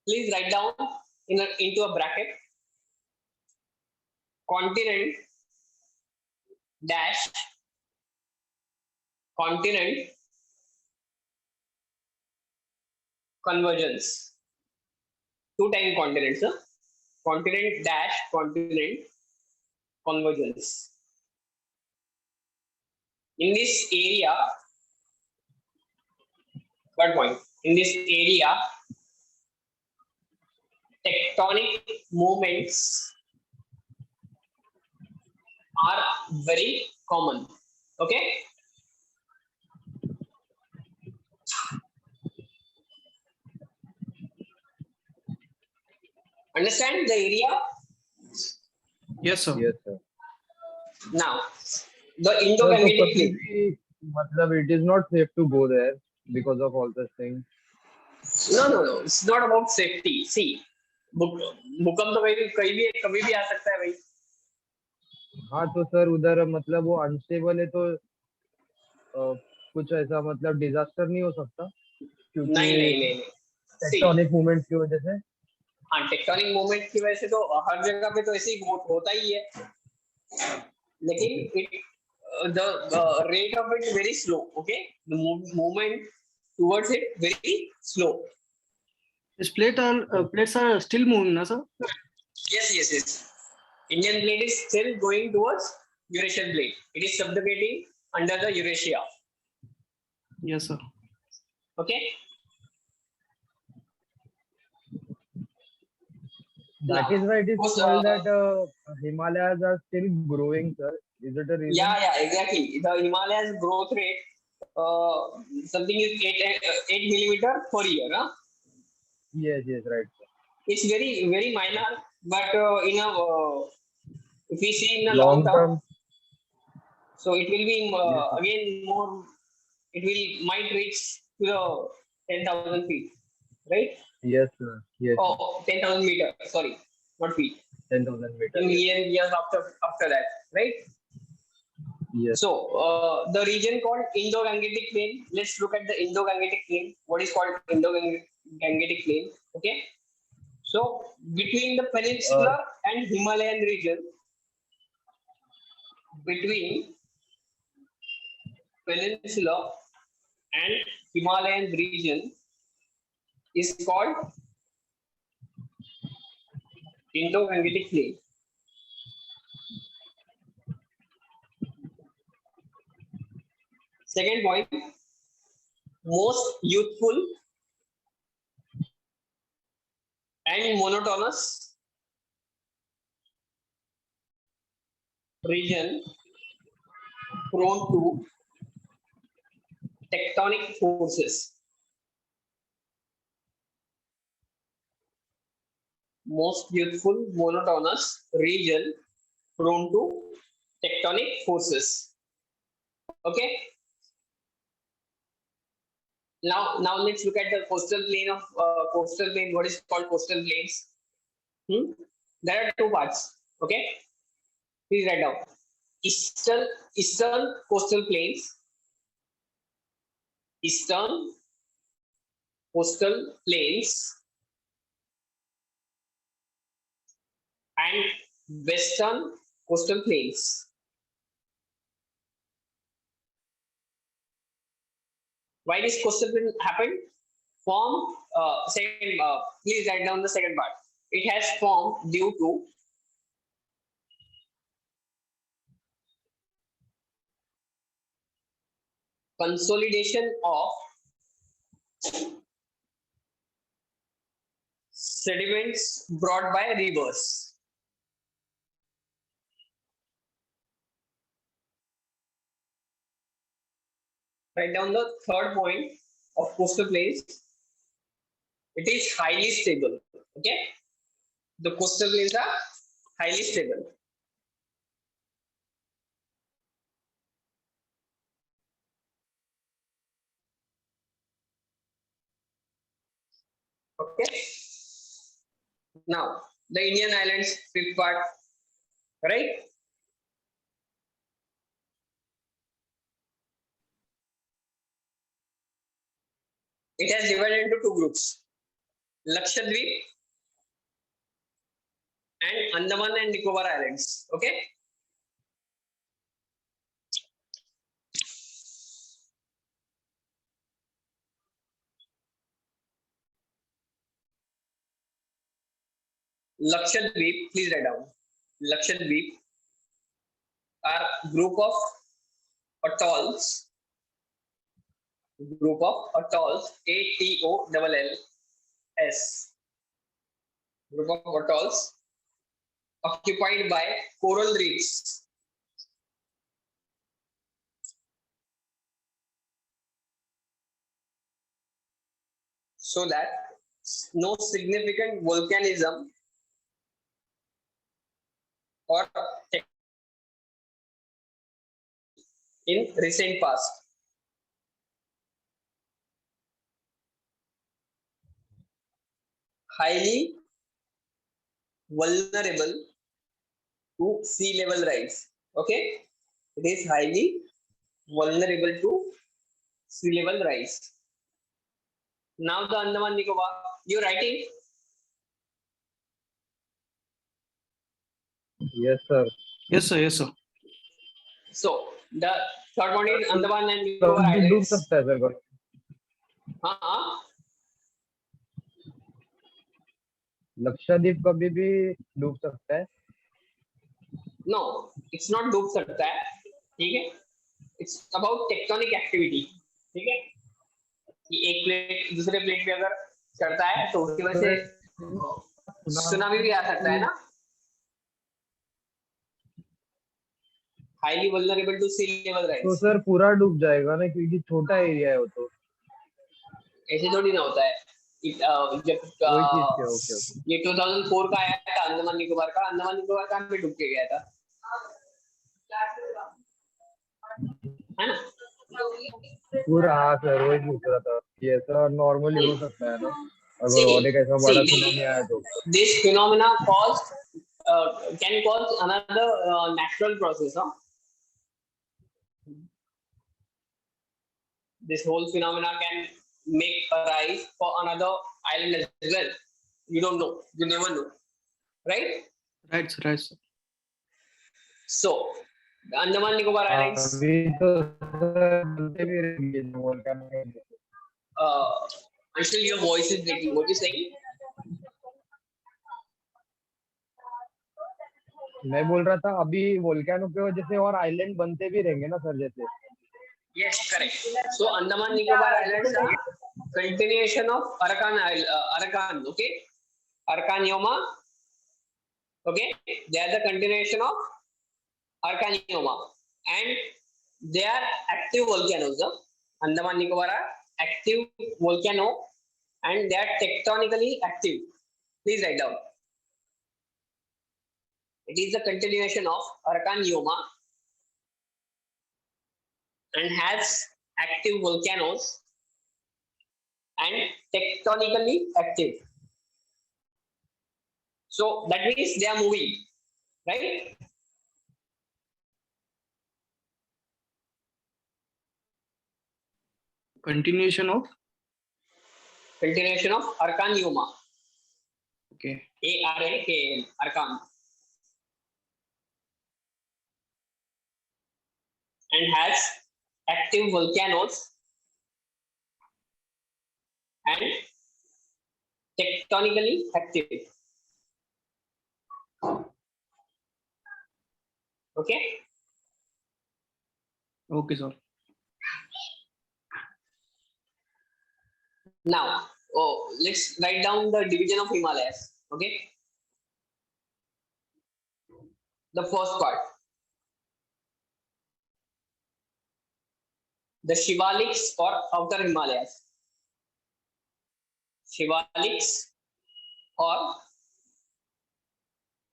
Please write down into a bracket continent dash continent convergence. 2 time continents. Continent dash continent convergence. In this area, third point, in this area, tectonic movements are very common. Okay? Understand the area? Yes, sir. Yes sir. Now, the sir तो Indo-Gangetic कभी Plain. भी मतलब it is not safe to go there because of all such things. No, it's not about safety. See, भूकंप तो कभी भी आ सकता है भाई. हाँ तो सर उधर मतलब वो अनस्टेबल है तो कुछ ऐसा मतलब डिजास्टर नहीं हो सकता क्योंकि नहीं. See, टेक्टोनिक मूवमेंट की वजह से. हाँ, टेक्टोनिक मूवमेंट की वजह से तो हर जगह पे तो ऐसे ही होता ही है, लेकिन the rate of it very slow. Okay, the movement towards it very slow. This plates are still moving, na sir? Yes. Indian plate is still going towards Eurasian plate. It is subjugating under the Eurasia. Yes, sir. Okay. That is why it is called that Himalayas are still growing, sir. Is it a reason? Yeah, exactly. The Himalayas growth rate, something is 8 millimeter per year. Huh? Yes, right. It's very minor, but if we see in a Long long term, so it will be Yes. again more. It might reach to the 10,000 feet, right? Yes, sir. Yes. Oh, 10,000 meters. Sorry, not feet. 10,000 In meters. years after that, right? Yes. So the region called Indo-Gangetic Plain. Let's look at the Indo-Gangetic Plain. What is called Indo-Gangetic Plain? Okay. So between the peninsula and Himalayan region, between peninsula and Himalayan region is called Indo-Gangetic Plain. Second point, most youthful and monotonous region prone to tectonic forces. Most youthful, monotonous region prone to tectonic forces. Okay. Now let's look at the coastal plain of coastal plain. What is called coastal plains? There are two parts. Okay. Please write down. Eastern coastal plains. Eastern coastal plains and western coastal plains. Why this coastal plain happened? Form second. Please write down the second part. It has formed due to consolidation of sediments brought by rivers. Write down the third point of coastal plains. It is highly stable. Okay, the coastal plains are highly stable. Okay. Now the Indian Islands, fifth part, right? It has divided into two groups: Lakshadweep and Andaman and Nicobar Islands. Okay. Lakshadweep, please write down. Lakshadweep are group of atolls. Group of atolls. ATOLLS. Group of atolls occupied by coral reefs. So that no significant volcanism or in recent past. highly vulnerable to sea level rise. Okay, it is highly vulnerable to sea level rise. Now the Andaman Nicobar, you're writing. Yes sir. Yes, sir. Yes, sir. So the third one is Andaman and Nicobar कभी डूब Islands. सकता है sir कभी? हाँ, लक्षद्वीप कभी भी डूब सकता है? no, it's not डूब सकता है, ठीक है? It's about tectonic activity, ठीक है? कि एक प्लेट दूसरे प्लेट पे अगर चढ़ता है तो उसकी वजह से सुनामी भी आ सकता है ना? Highly vulnerable to sea level rise. तो सर पूरा डूब जाएगा ना, क्योंकि छोटा एरिया है वो तो। ऐसे थोड़ी ना होता है। जब वही चीज क्या? Okay okay. ये 2004 का आया था अंडमान निकोबार का, अंडमान निकोबार का में डूब के गया था, है ना? पूरा हाँ सर, वही पूछ रहा था कि ऐसा नॉर्मली हो सकता है ना, अगर See, और एक ऐसा बड़ा सुनामी आया तो? this phenomena caused can cause another natural process, huh? This whole phenomena can make a rise for another island as well. You don't know, you never know, right? Right, sir. Right, sir. So the Andaman Nicobar Islands, अभी तो sir बोलते भी रहेंगे volcano। until your voice is breaking, what you saying? मैं बोल रहा था अभी वोल्केनो की वजह से और आइलैंड बनते भी रहेंगे ना सर, जैसे? Yes, correct. So Andaman Nicobar Islands are continuation of Arakan, okay? Arcanioma, okay? They are the continuation of Arcanioma, and they are active volcanoes. Andaman Nicobar are active volcano, and they are tectonically active. Please write down. It is a continuation of Arcanioma and has active volcanoes and tectonically active. So that means they are moving, right? Continuation of. Continuation of Arcanioma. Okay. ARAKN, Arcan. And has active volcanoes and tectonically active. Okay. Okay, sir. Now, let's write down the division of Himalayas. Okay. The first part, the Shivaliks or outer Himalayas. Shivaliks or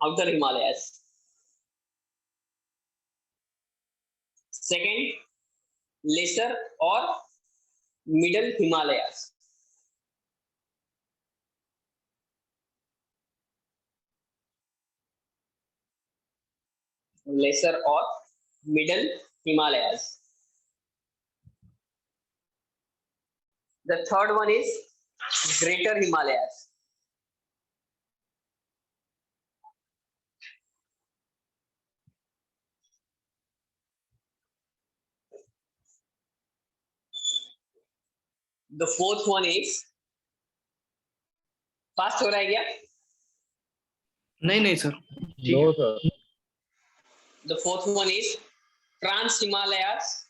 outer Himalayas. Second, lesser or middle Himalayas. Lesser or middle Himalayas. The third one is greater Himalayas. The fourth one is, fast हो रहा है क्या? नहीं sir, no sir. The fourth one is Trans Himalayas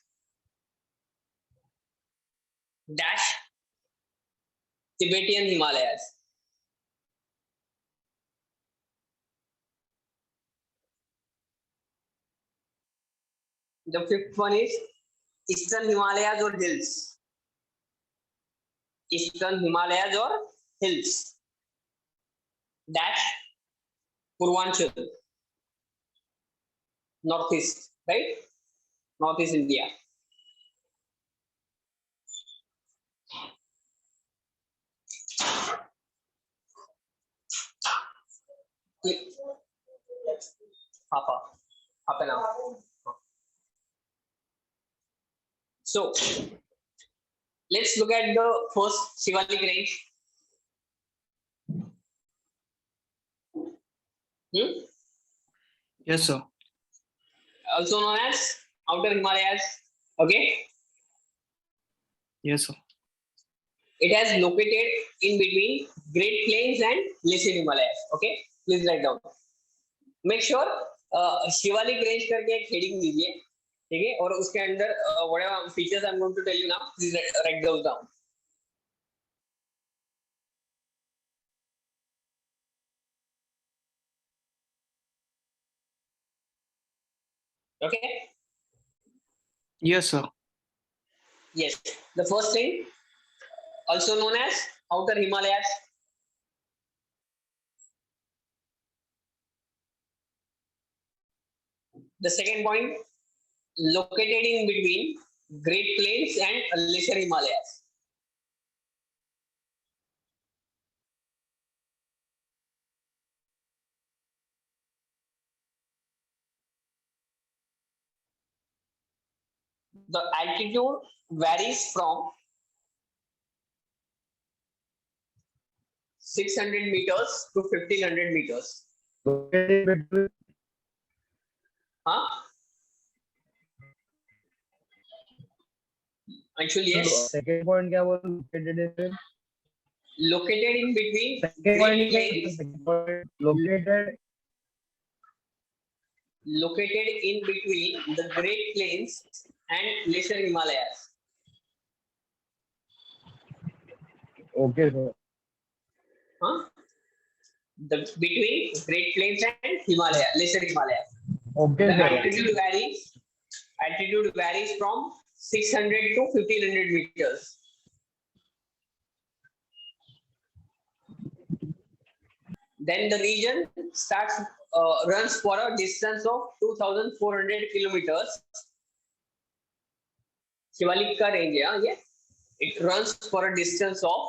dash Tibetan Himalayas. The fifth one is Eastern Himalayas or hills. Eastern Himalayas or hills dash Purvanchal, northeast, right? Northeast India. half an hour. So let's look at the first Shivalik range. Yes, sir. Also known as Outer Himalayas. Okay, Yes, sir. it has located in between Great Plains and Lesser Himalayas. Okay, please write down. Make sure Shivalik range करके एक heading दीजिए, ठीक है, और उसके अंदर whatever features I'm going to tell you now, please write those down. Okay. Yes, sir. Yes, the first thing, also known as Outer Himalayas. The second point, located in between Great Plains and Lesser Himalayas. The altitude varies from 600 meters to 1500 meters. Located between Huh? Actually, yes. second point क्या बोला located Located in in between second Great point Plains. second point Located in between the Great Plains and Lesser Himalayas. okay sir. Huh? Between Great Plains and Himalaya, Lesser Himalaya. Okay The sir. altitude varies from 600 to 1500 meters. Then the region runs for a distance of 2400 kilometers. Shivalik का range है ये. It runs for a distance of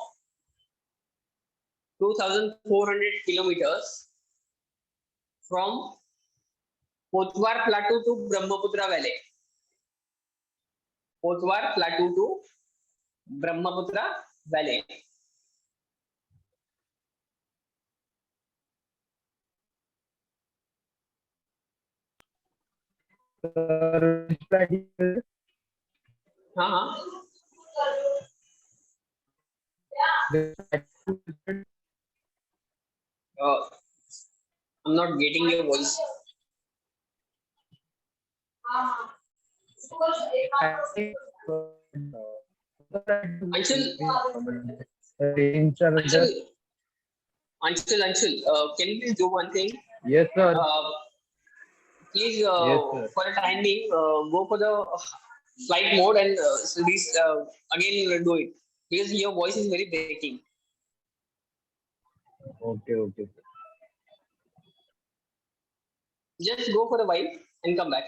2400 kilometers from Potwar Plateau to Brahmaputra Valley. Potwar Plateau to Brahmaputra Valley. हाँ. I'm not getting your voice. Anshul, can you please do one thing? Yes sir. Please, Yes, sir. for the time being, go for the flight mode and again do it, because your voice is very breaking. Okay. Just go for a while and come back.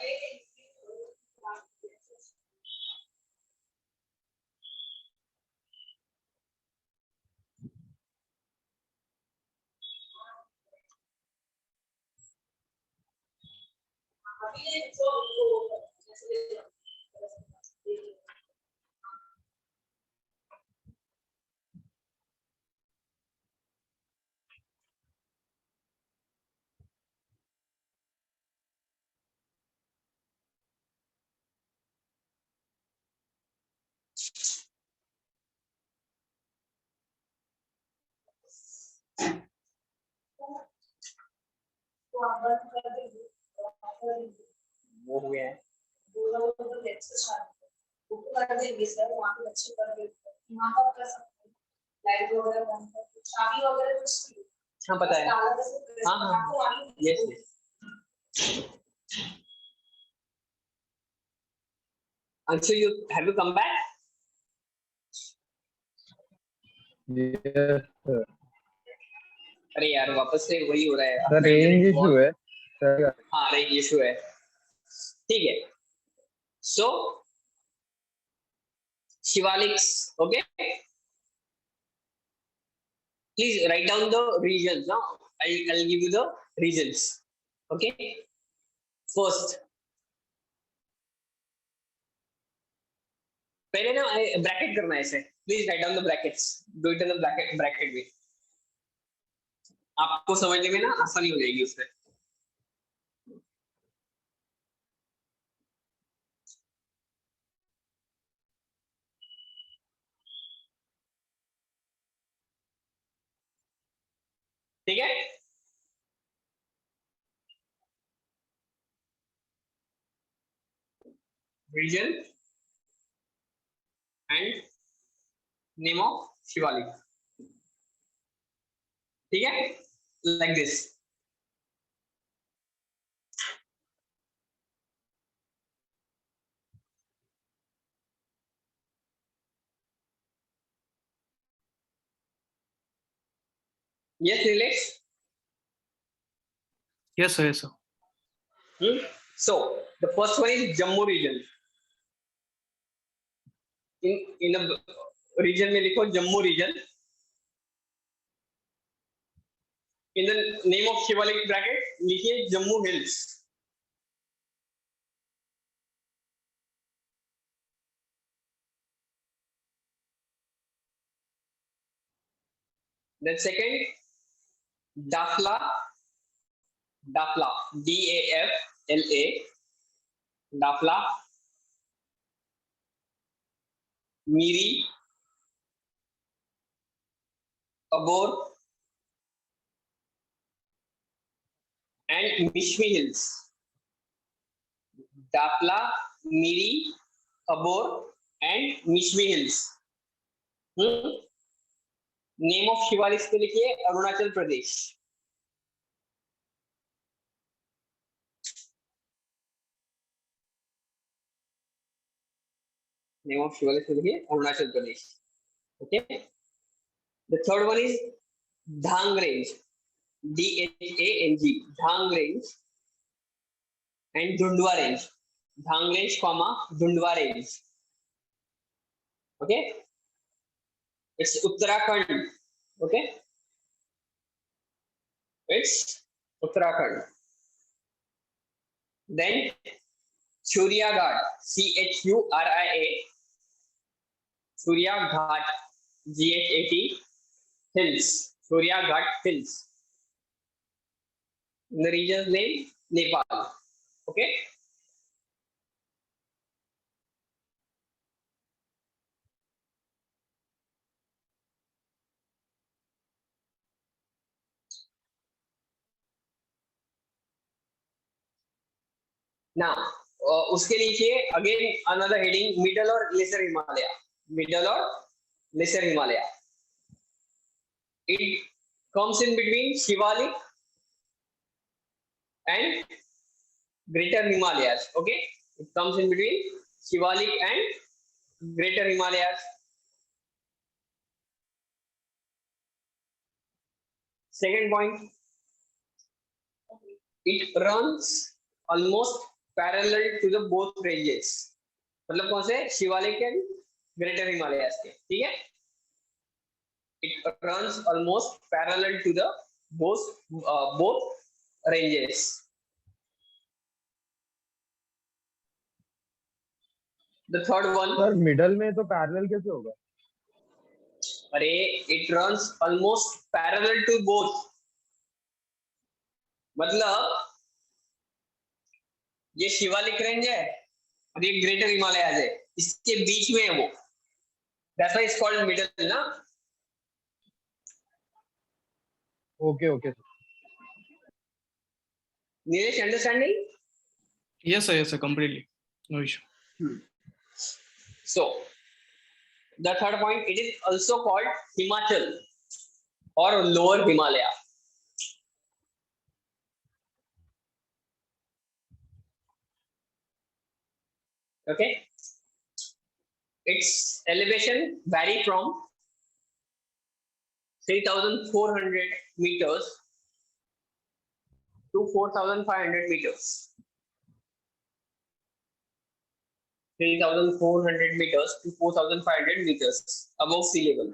वो हो गया है. हाँ पता है. हाँ. Yes. Anshul, have you come back? Yes sir. अरे यार वापस से वही हो रहा है. सर रेंज इशू है सर. हाँ रेंज इशू है. ठीक है. So Shivaliks, okay. Please write down the regions. Now I'll give you the regions. Okay. First पहले ना ब्रैकेट करना है इसे, please write down the brackets, do it in the bracket भी, आपको समझने में ना आसानी हो जाएगी उसमें। ठीक है, region and name of Shivalik, ठीक है, like this. Yes, Nilesh. Yes, sir. Yes, sir. So the first one is Jammu region. In a region में लिखो Jammu region. In the name of Shivalik bracket लिखिए Jammu Hills. Then second, Dafla, Dafla, Dafla, Dafla, Miri, Abor, and Mishmi Hills. Dafla, Miri, Abor, and Mishmi Hills. Name of Shivalik पे लिखिए Arunachal Pradesh. Name of Shivalik पे लिखिए Arunachal Pradesh. Okay, the third one is Dhang range, DHANG, Dhang range and Dhundhwa range, Dhang range comma Dhundhwa range. Okay, it's Uttarakhand. Okay, it's Uttarakhand. Then Surya Ghat, CHURIA, Surya Ghat, GHAT, hills, Surya Ghat hills. The region's name Nepal. Okay. Now, उसके नीचे again another heading middle और lesser Himalaya, middle और lesser Himalaya. It comes in between Shivalik and Greater Himalayas. Okay, it comes in between Shivalik and Greater Himalayas. Second point, it runs almost parallel to the both ranges. मतलब कौन से? Shivalik and greater Himalayas के, ठीक है। It runs almost parallel to the both ranges. The third one, sir middle में तो parallel कैसे होगा? अरे it runs almost parallel to both, मतलब ये शिवालिक रेंज है और ये ग्रेटर हिमालयस है, इसके बीच में है वो, that's why it's called middle ना। Okay okay sir. Nilesh, understanding? Yes, sir. Yes, sir. Completely. No issue. So the third point, it is also called Himachal or Lower Himalaya. Okay, its elevation vary from 3,400 meters to 4,500 meters. 3,400 meters to 4,500 meters above sea level.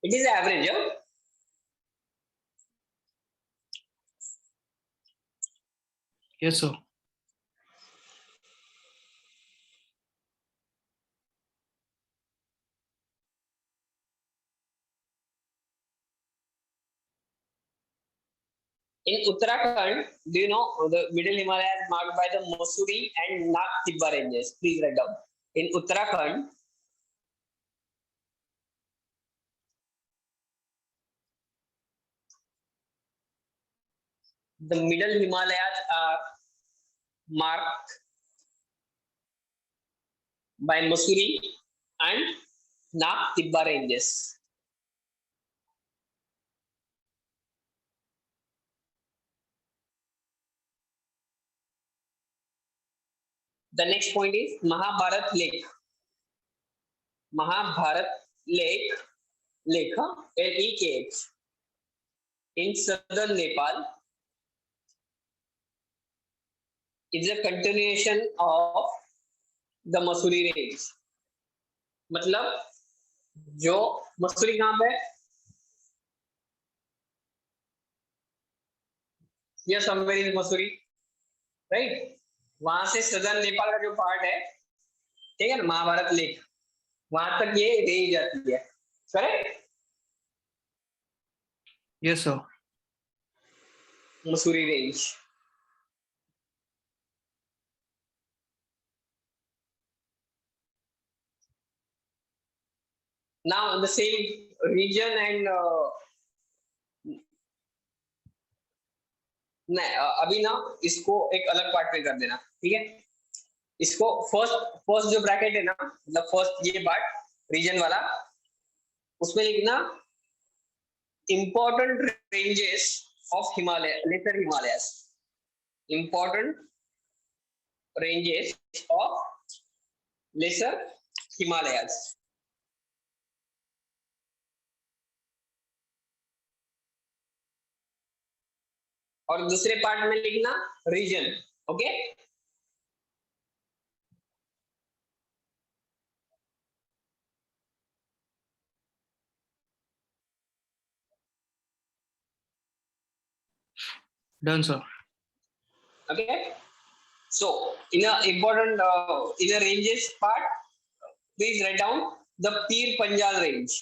It is average, yeah? Yes, sir. In Uttarakhand, do you know the middle Himalayas marked by the Mussoorie and Nag Tibba ranges? Please write down. In Uttarakhand, the middle Himalayas are marked by Mussoorie and Nag Tibba ranges. The next point is Mahabharat Lake. Mahabharat Lake, L-E-K-H, in southern Nepal, is a continuation of the Mussoorie range. मतलब जो मसूरी कहाँ पे है? या somewhere in Mussoorie, right? वहां से southern Nepal का जो पार्ट है, ठीक है ना, महाभारत लेक, वहां तक ये रेंज जाती है, correct? Yes, sir. Mussoorie range. Now the same region and अभी ना इसको एक अलग पार्ट में कर देना, ठीक है? इसको फर्स्ट जो ब्रैकेट है ना, मतलब फर्स्ट ये पार्ट रीजन वाला, उसमें लिखना important ranges of Himalaya, lesser Himalayas, important ranges of lesser Himalayas. और दूसरे पार्ट में लिखना region. Okay, Done, sir. okay. So in a important in a ranges part, please write down the Pir Panjal range.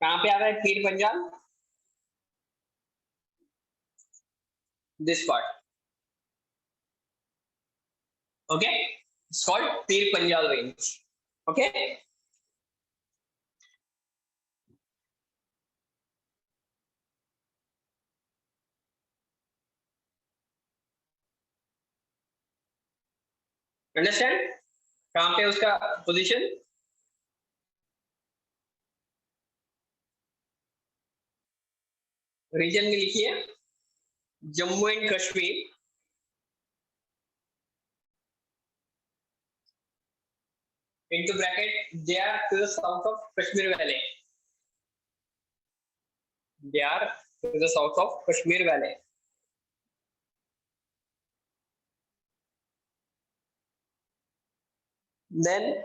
कहाँ पे आ रहा है Pir Panjal? This part. Okay, it's called Pir Panjal range. Okay. Understand? कहाँ पे उसका position? Reason में लिखिए Jammu and Kashmir, into bracket they are to the south of Kashmir Valley. They are to the south of Kashmir Valley. Then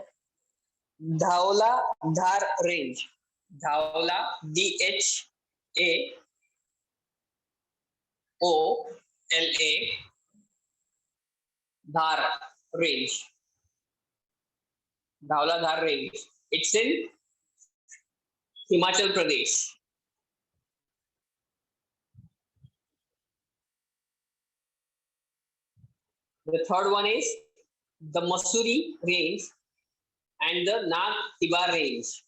Dhaula Dhar range. Dhaula, Dhaola, Dhar range. Dhaula Dhar range. It's in Himachal Pradesh. The third one is the Mussoorie range and the Nag Tibba range.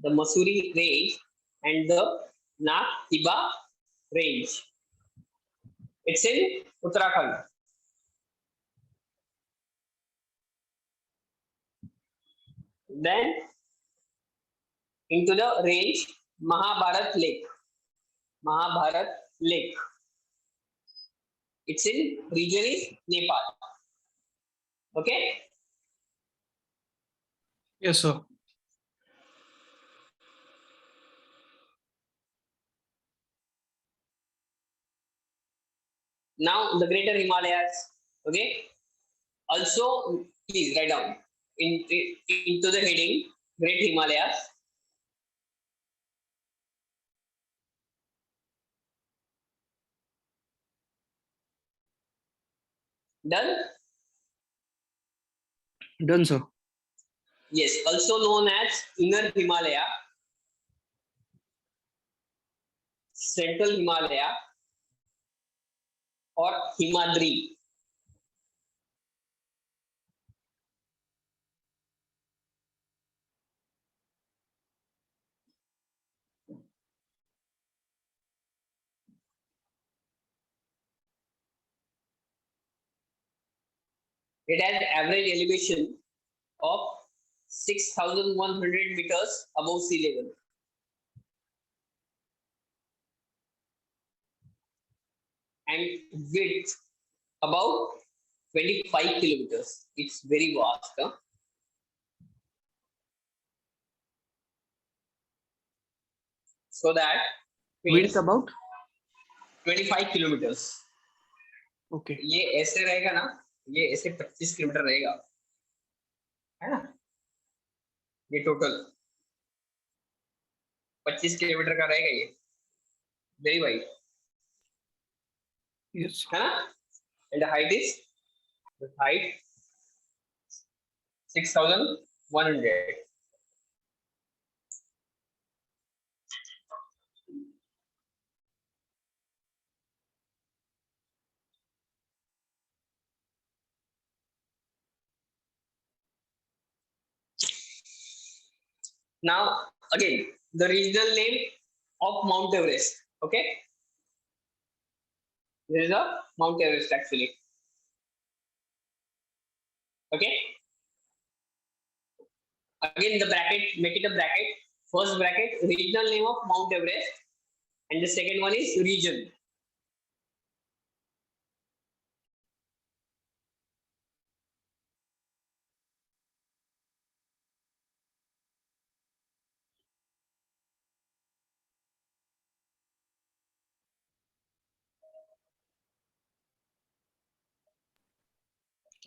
The Mussoorie range and the Nag Tibba range. It's in Uttarakhand. Then into the range Mahabharat Lake. Mahabharat Lake. It's in region is Nepal. Okay. Yes, sir. Now the Greater Himalayas. Okay. Also, please write down into the heading Great Himalayas. Done? Done, sir. Yes, also known as Inner Himalaya, Central Himalaya, or Himadri. It has average elevation of 6,100 meters above sea level. And width about 25 kilometers. It's very vast. Huh? So that Width about? 25 kilometers. Okay. ये ऐसे रहेगा ना, ये ऐसे 25 kilometre रहेगा, है ना? ये टोटल 25 किलोमीटर का रहेगा ये, वेरी वाइड, Yes. है ना? And the height is 6,100. Now again, the regional name of Mount Everest. Okay, there is a Mount Everest actually. Okay, again the bracket, make it a bracket. First bracket, regional name of Mount Everest, and the second one is region.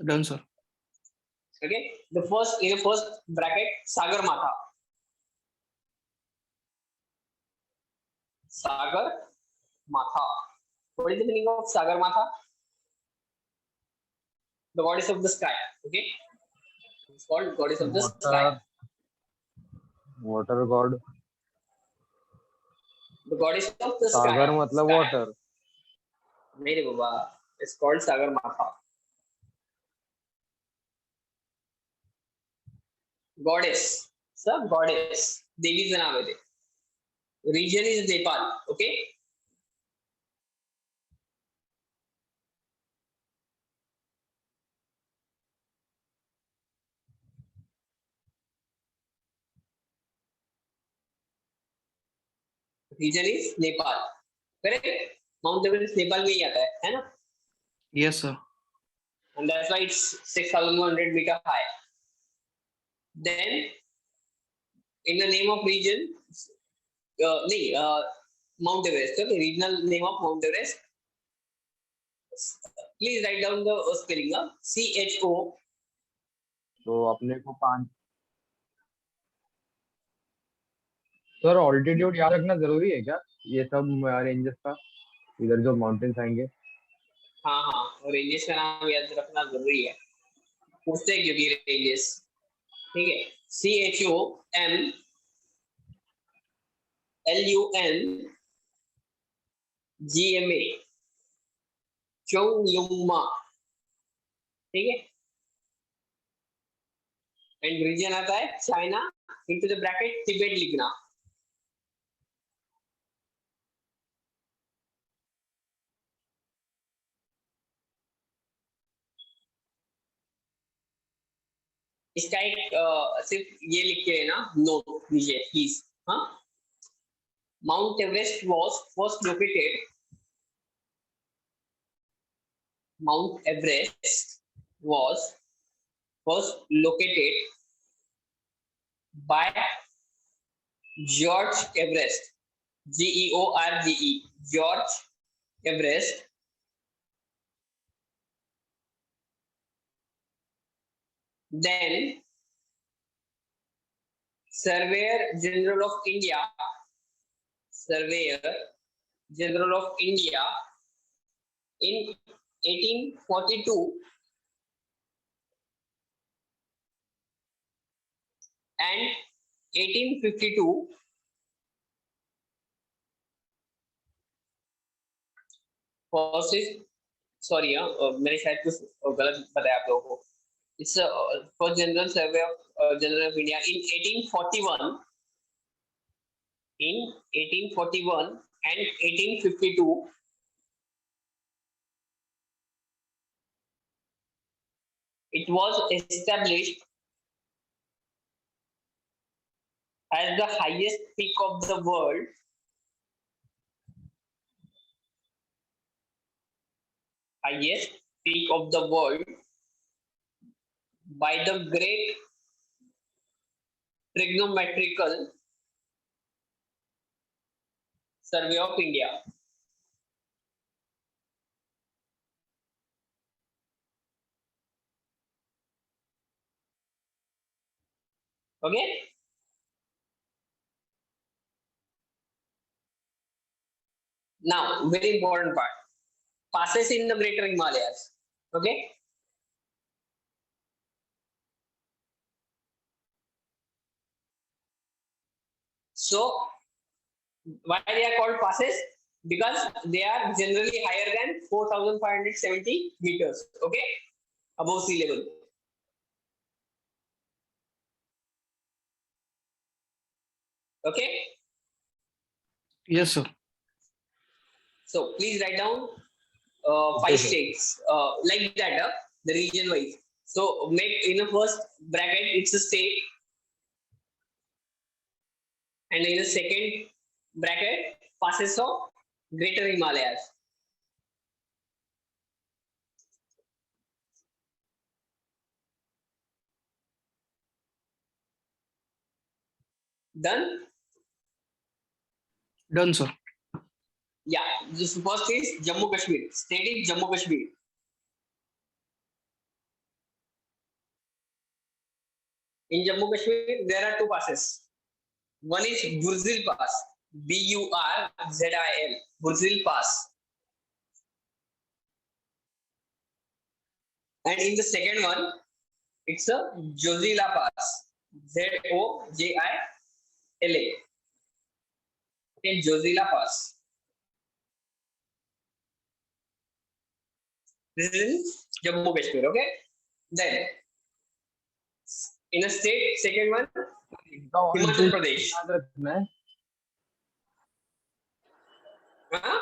Done, sir. Okay, the first in the first bracket, Sagar Matha. Sagar Matha. What is the meaning of Sagar Matha? The goddess of the sky. Okay, it's called goddess of the sky. Water god. The goddess of the sky. सागर मतलब sky. water. नहीं रे बाबा, it's called Sagar Matha. Goddess, sir, goddess. देवीचं नाव आहे ते. Region is Nepal. Okay. Region is Nepal. Correct? Mount Everest Nepal में ही आता है ना? Yes, sir. And that's why it's 6,100 meter high. Then, in the name of region, Mount Everest. Okay, regional name of Mount Everest. Please write down the spelling. CHO. तो अपने को 5 sir altitude याद रखना जरूरी है क्या ये सब रेंजेस का इधर जो माउंटेन्स आएंगे हाँ हाँ, रेंजेस का नाम याद रखना जरूरी है, पूछते हैं क्योंकि रेंजेस. ठीक है, CHOM LUN GMA चोंगयुंगमा. ठीक है, एंड रीजन आता है China, into the bracket Tibet लिखना. इसका एक सिर्फ ये लिख के लेना, नोट लीजिए प्लीज. हाँ, mount Everest was first located Mount Everest was first located by George Everest, George, George Everest. Then Surveyor General of India, Surveyor General of India in 1842 and 1852 first is sorry मैंने शायद कुछ गलत बताया आप लोगों को. It's a first general survey of general of India in 1841. In 1841 and 1852, it was established as the highest peak of the world. Highest peak of the world by the Great Trigonometrical Survey of India. Okay. Now, very important part. Passes in the Greater Himalayas. Okay. So, why they are called passes? Because they are generally higher than 4,570 meters. Okay, above sea level. Okay. Yes, sir. So please write down 5 states like that. The region wise. So make in the first bracket it's a state, and in the second bracket passes of Greater Himalayas. Done? Done, sir. Yeah, this first is Jammu Kashmir. State is Jammu Kashmir. In Jammu Kashmir, there are 2 passes. One is Burzil Pass, Burzil, Burzil Pass. And in the second one, it's a Zojila Pass, Zojila. In Zojila Pass. This is Jammu Kashmir, okay? Then, in a state, second one, Himachal Pradesh. Huh?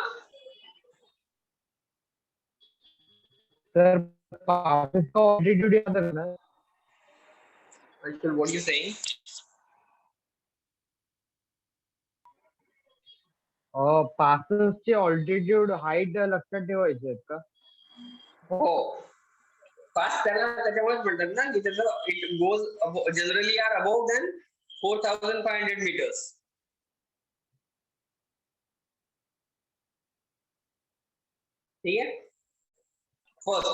Sir, passes का altitude याद रखना है. What are you saying? passes चे altitude height लक्षात ठेवायचे आहेत का? हो. पास त्याला त्याच्यामुळेच म्हणतात ना की त्याचं it goes generally are above than 4,500 meters. ठीक है. फर्स्ट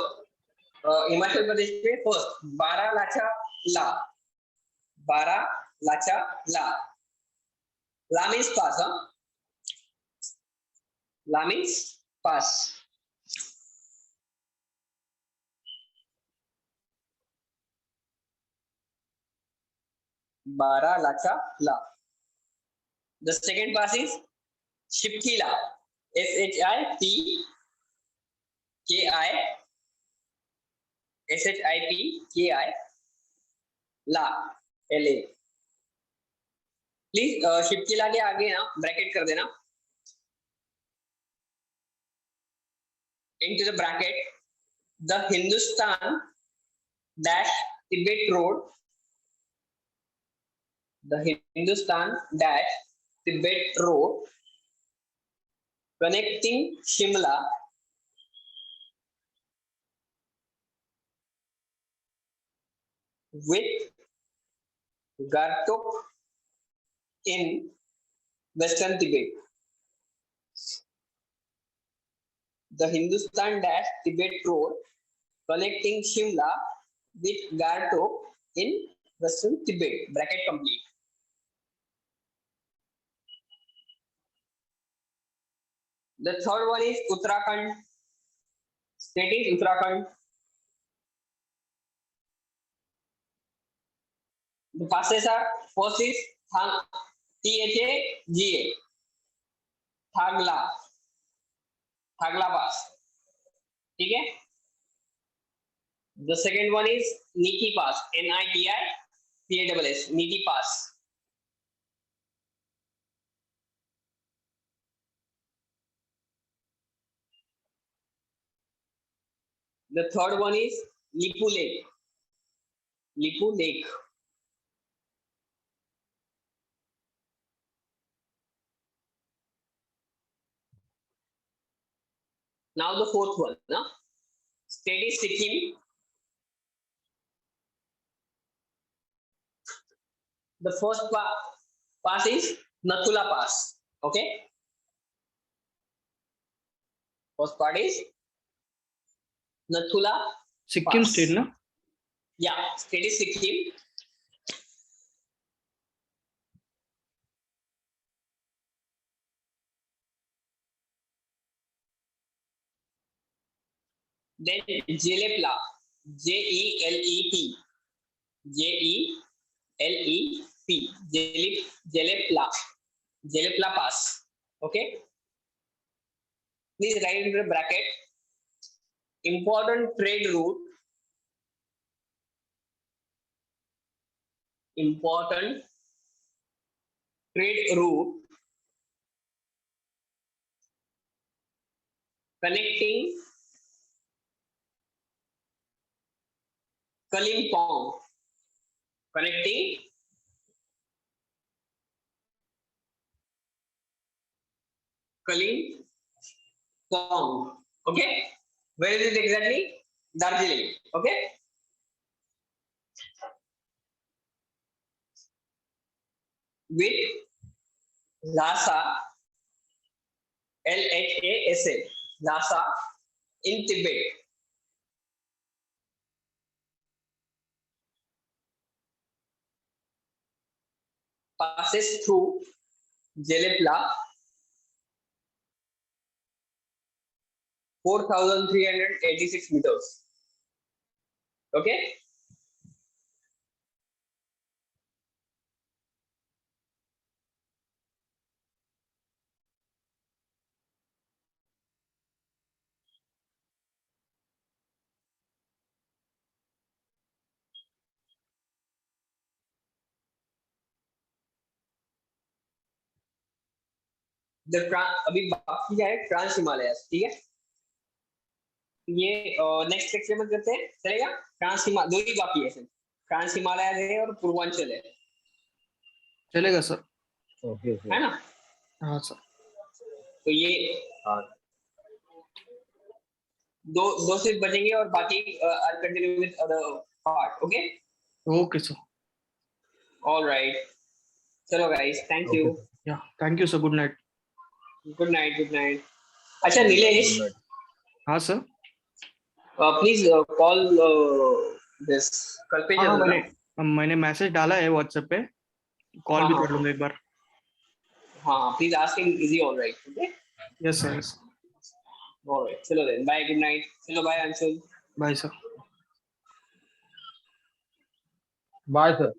हिमाचल प्रदेश में first 12 लाचा La, 12 लाचा La. La means pass, huh? La means pass. Bara Lacha La. The second pass is Shipkila. Shipki La LA. Please Shipkila के आगे ना ब्रैकेट कर देना. Into the bracket, the Hindustan dash Tibet road. The Hindustan dash Tibet road connecting Shimla with Gartok in Western Tibet. The Hindustan-Tibet road connecting Shimla with Gartok in Western Tibet. Bracket complete. The third one is Uttarakhand. State is Uttarakhand. The passes are first is Thagla, Thagla Pass. Okay. The second one is Niti Pass, NITI-PASS, Niti Pass. The third one is Lipu Lake. Lipu Lake. Now the fourth one, no? State is Sikkim. The first pass is Nathula Pass. Okay. First part is Nathula. Sikkim Pass. state, na? Yeah, state is Sikkim. Then Jelepla, Jelepp, Jelepla, Jelepla Pass. Okay. Please write in the bracket. Important trade route. Important trade route connecting Kalimpong. Connecting Kalimpong. Okay. Where is it exactly? Darjeeling. Okay. With Lhasa, Lhasa, Lhasa in Tibet. Passes through Jelepla, 4,386 meters. Okay. अभी बाकी क्या है trans Himalayas. ठीक है. ये next lecture में करते हैं. चलेगा. ट्रांस हिमालय दो ही बाकी है. ट्रांस हिमालय है और पूर्वांचल है. चलेगा सर. ओके है ना. हाँ सर. तो ये दो सिर्फ बचेंगे और बाकी I'll continue with other part. Okay. Okay sir. All right. चलो guys. Thank you. Yeah. Thank you sir. Good night. Good night. Good night. अच्छा नीलेश. हाँ sir. Please call this Kalpesh. हाँ मैंने मैसेज डाला है व्हाट्सएप पे. कॉल भी कर लूंगा एक बार. हाँ please ask him is he all right. Okay. Yes sir. Yes. All right. चलो then. Bye. Good night. चलो bye Anshul. Bye sir. Bye sir.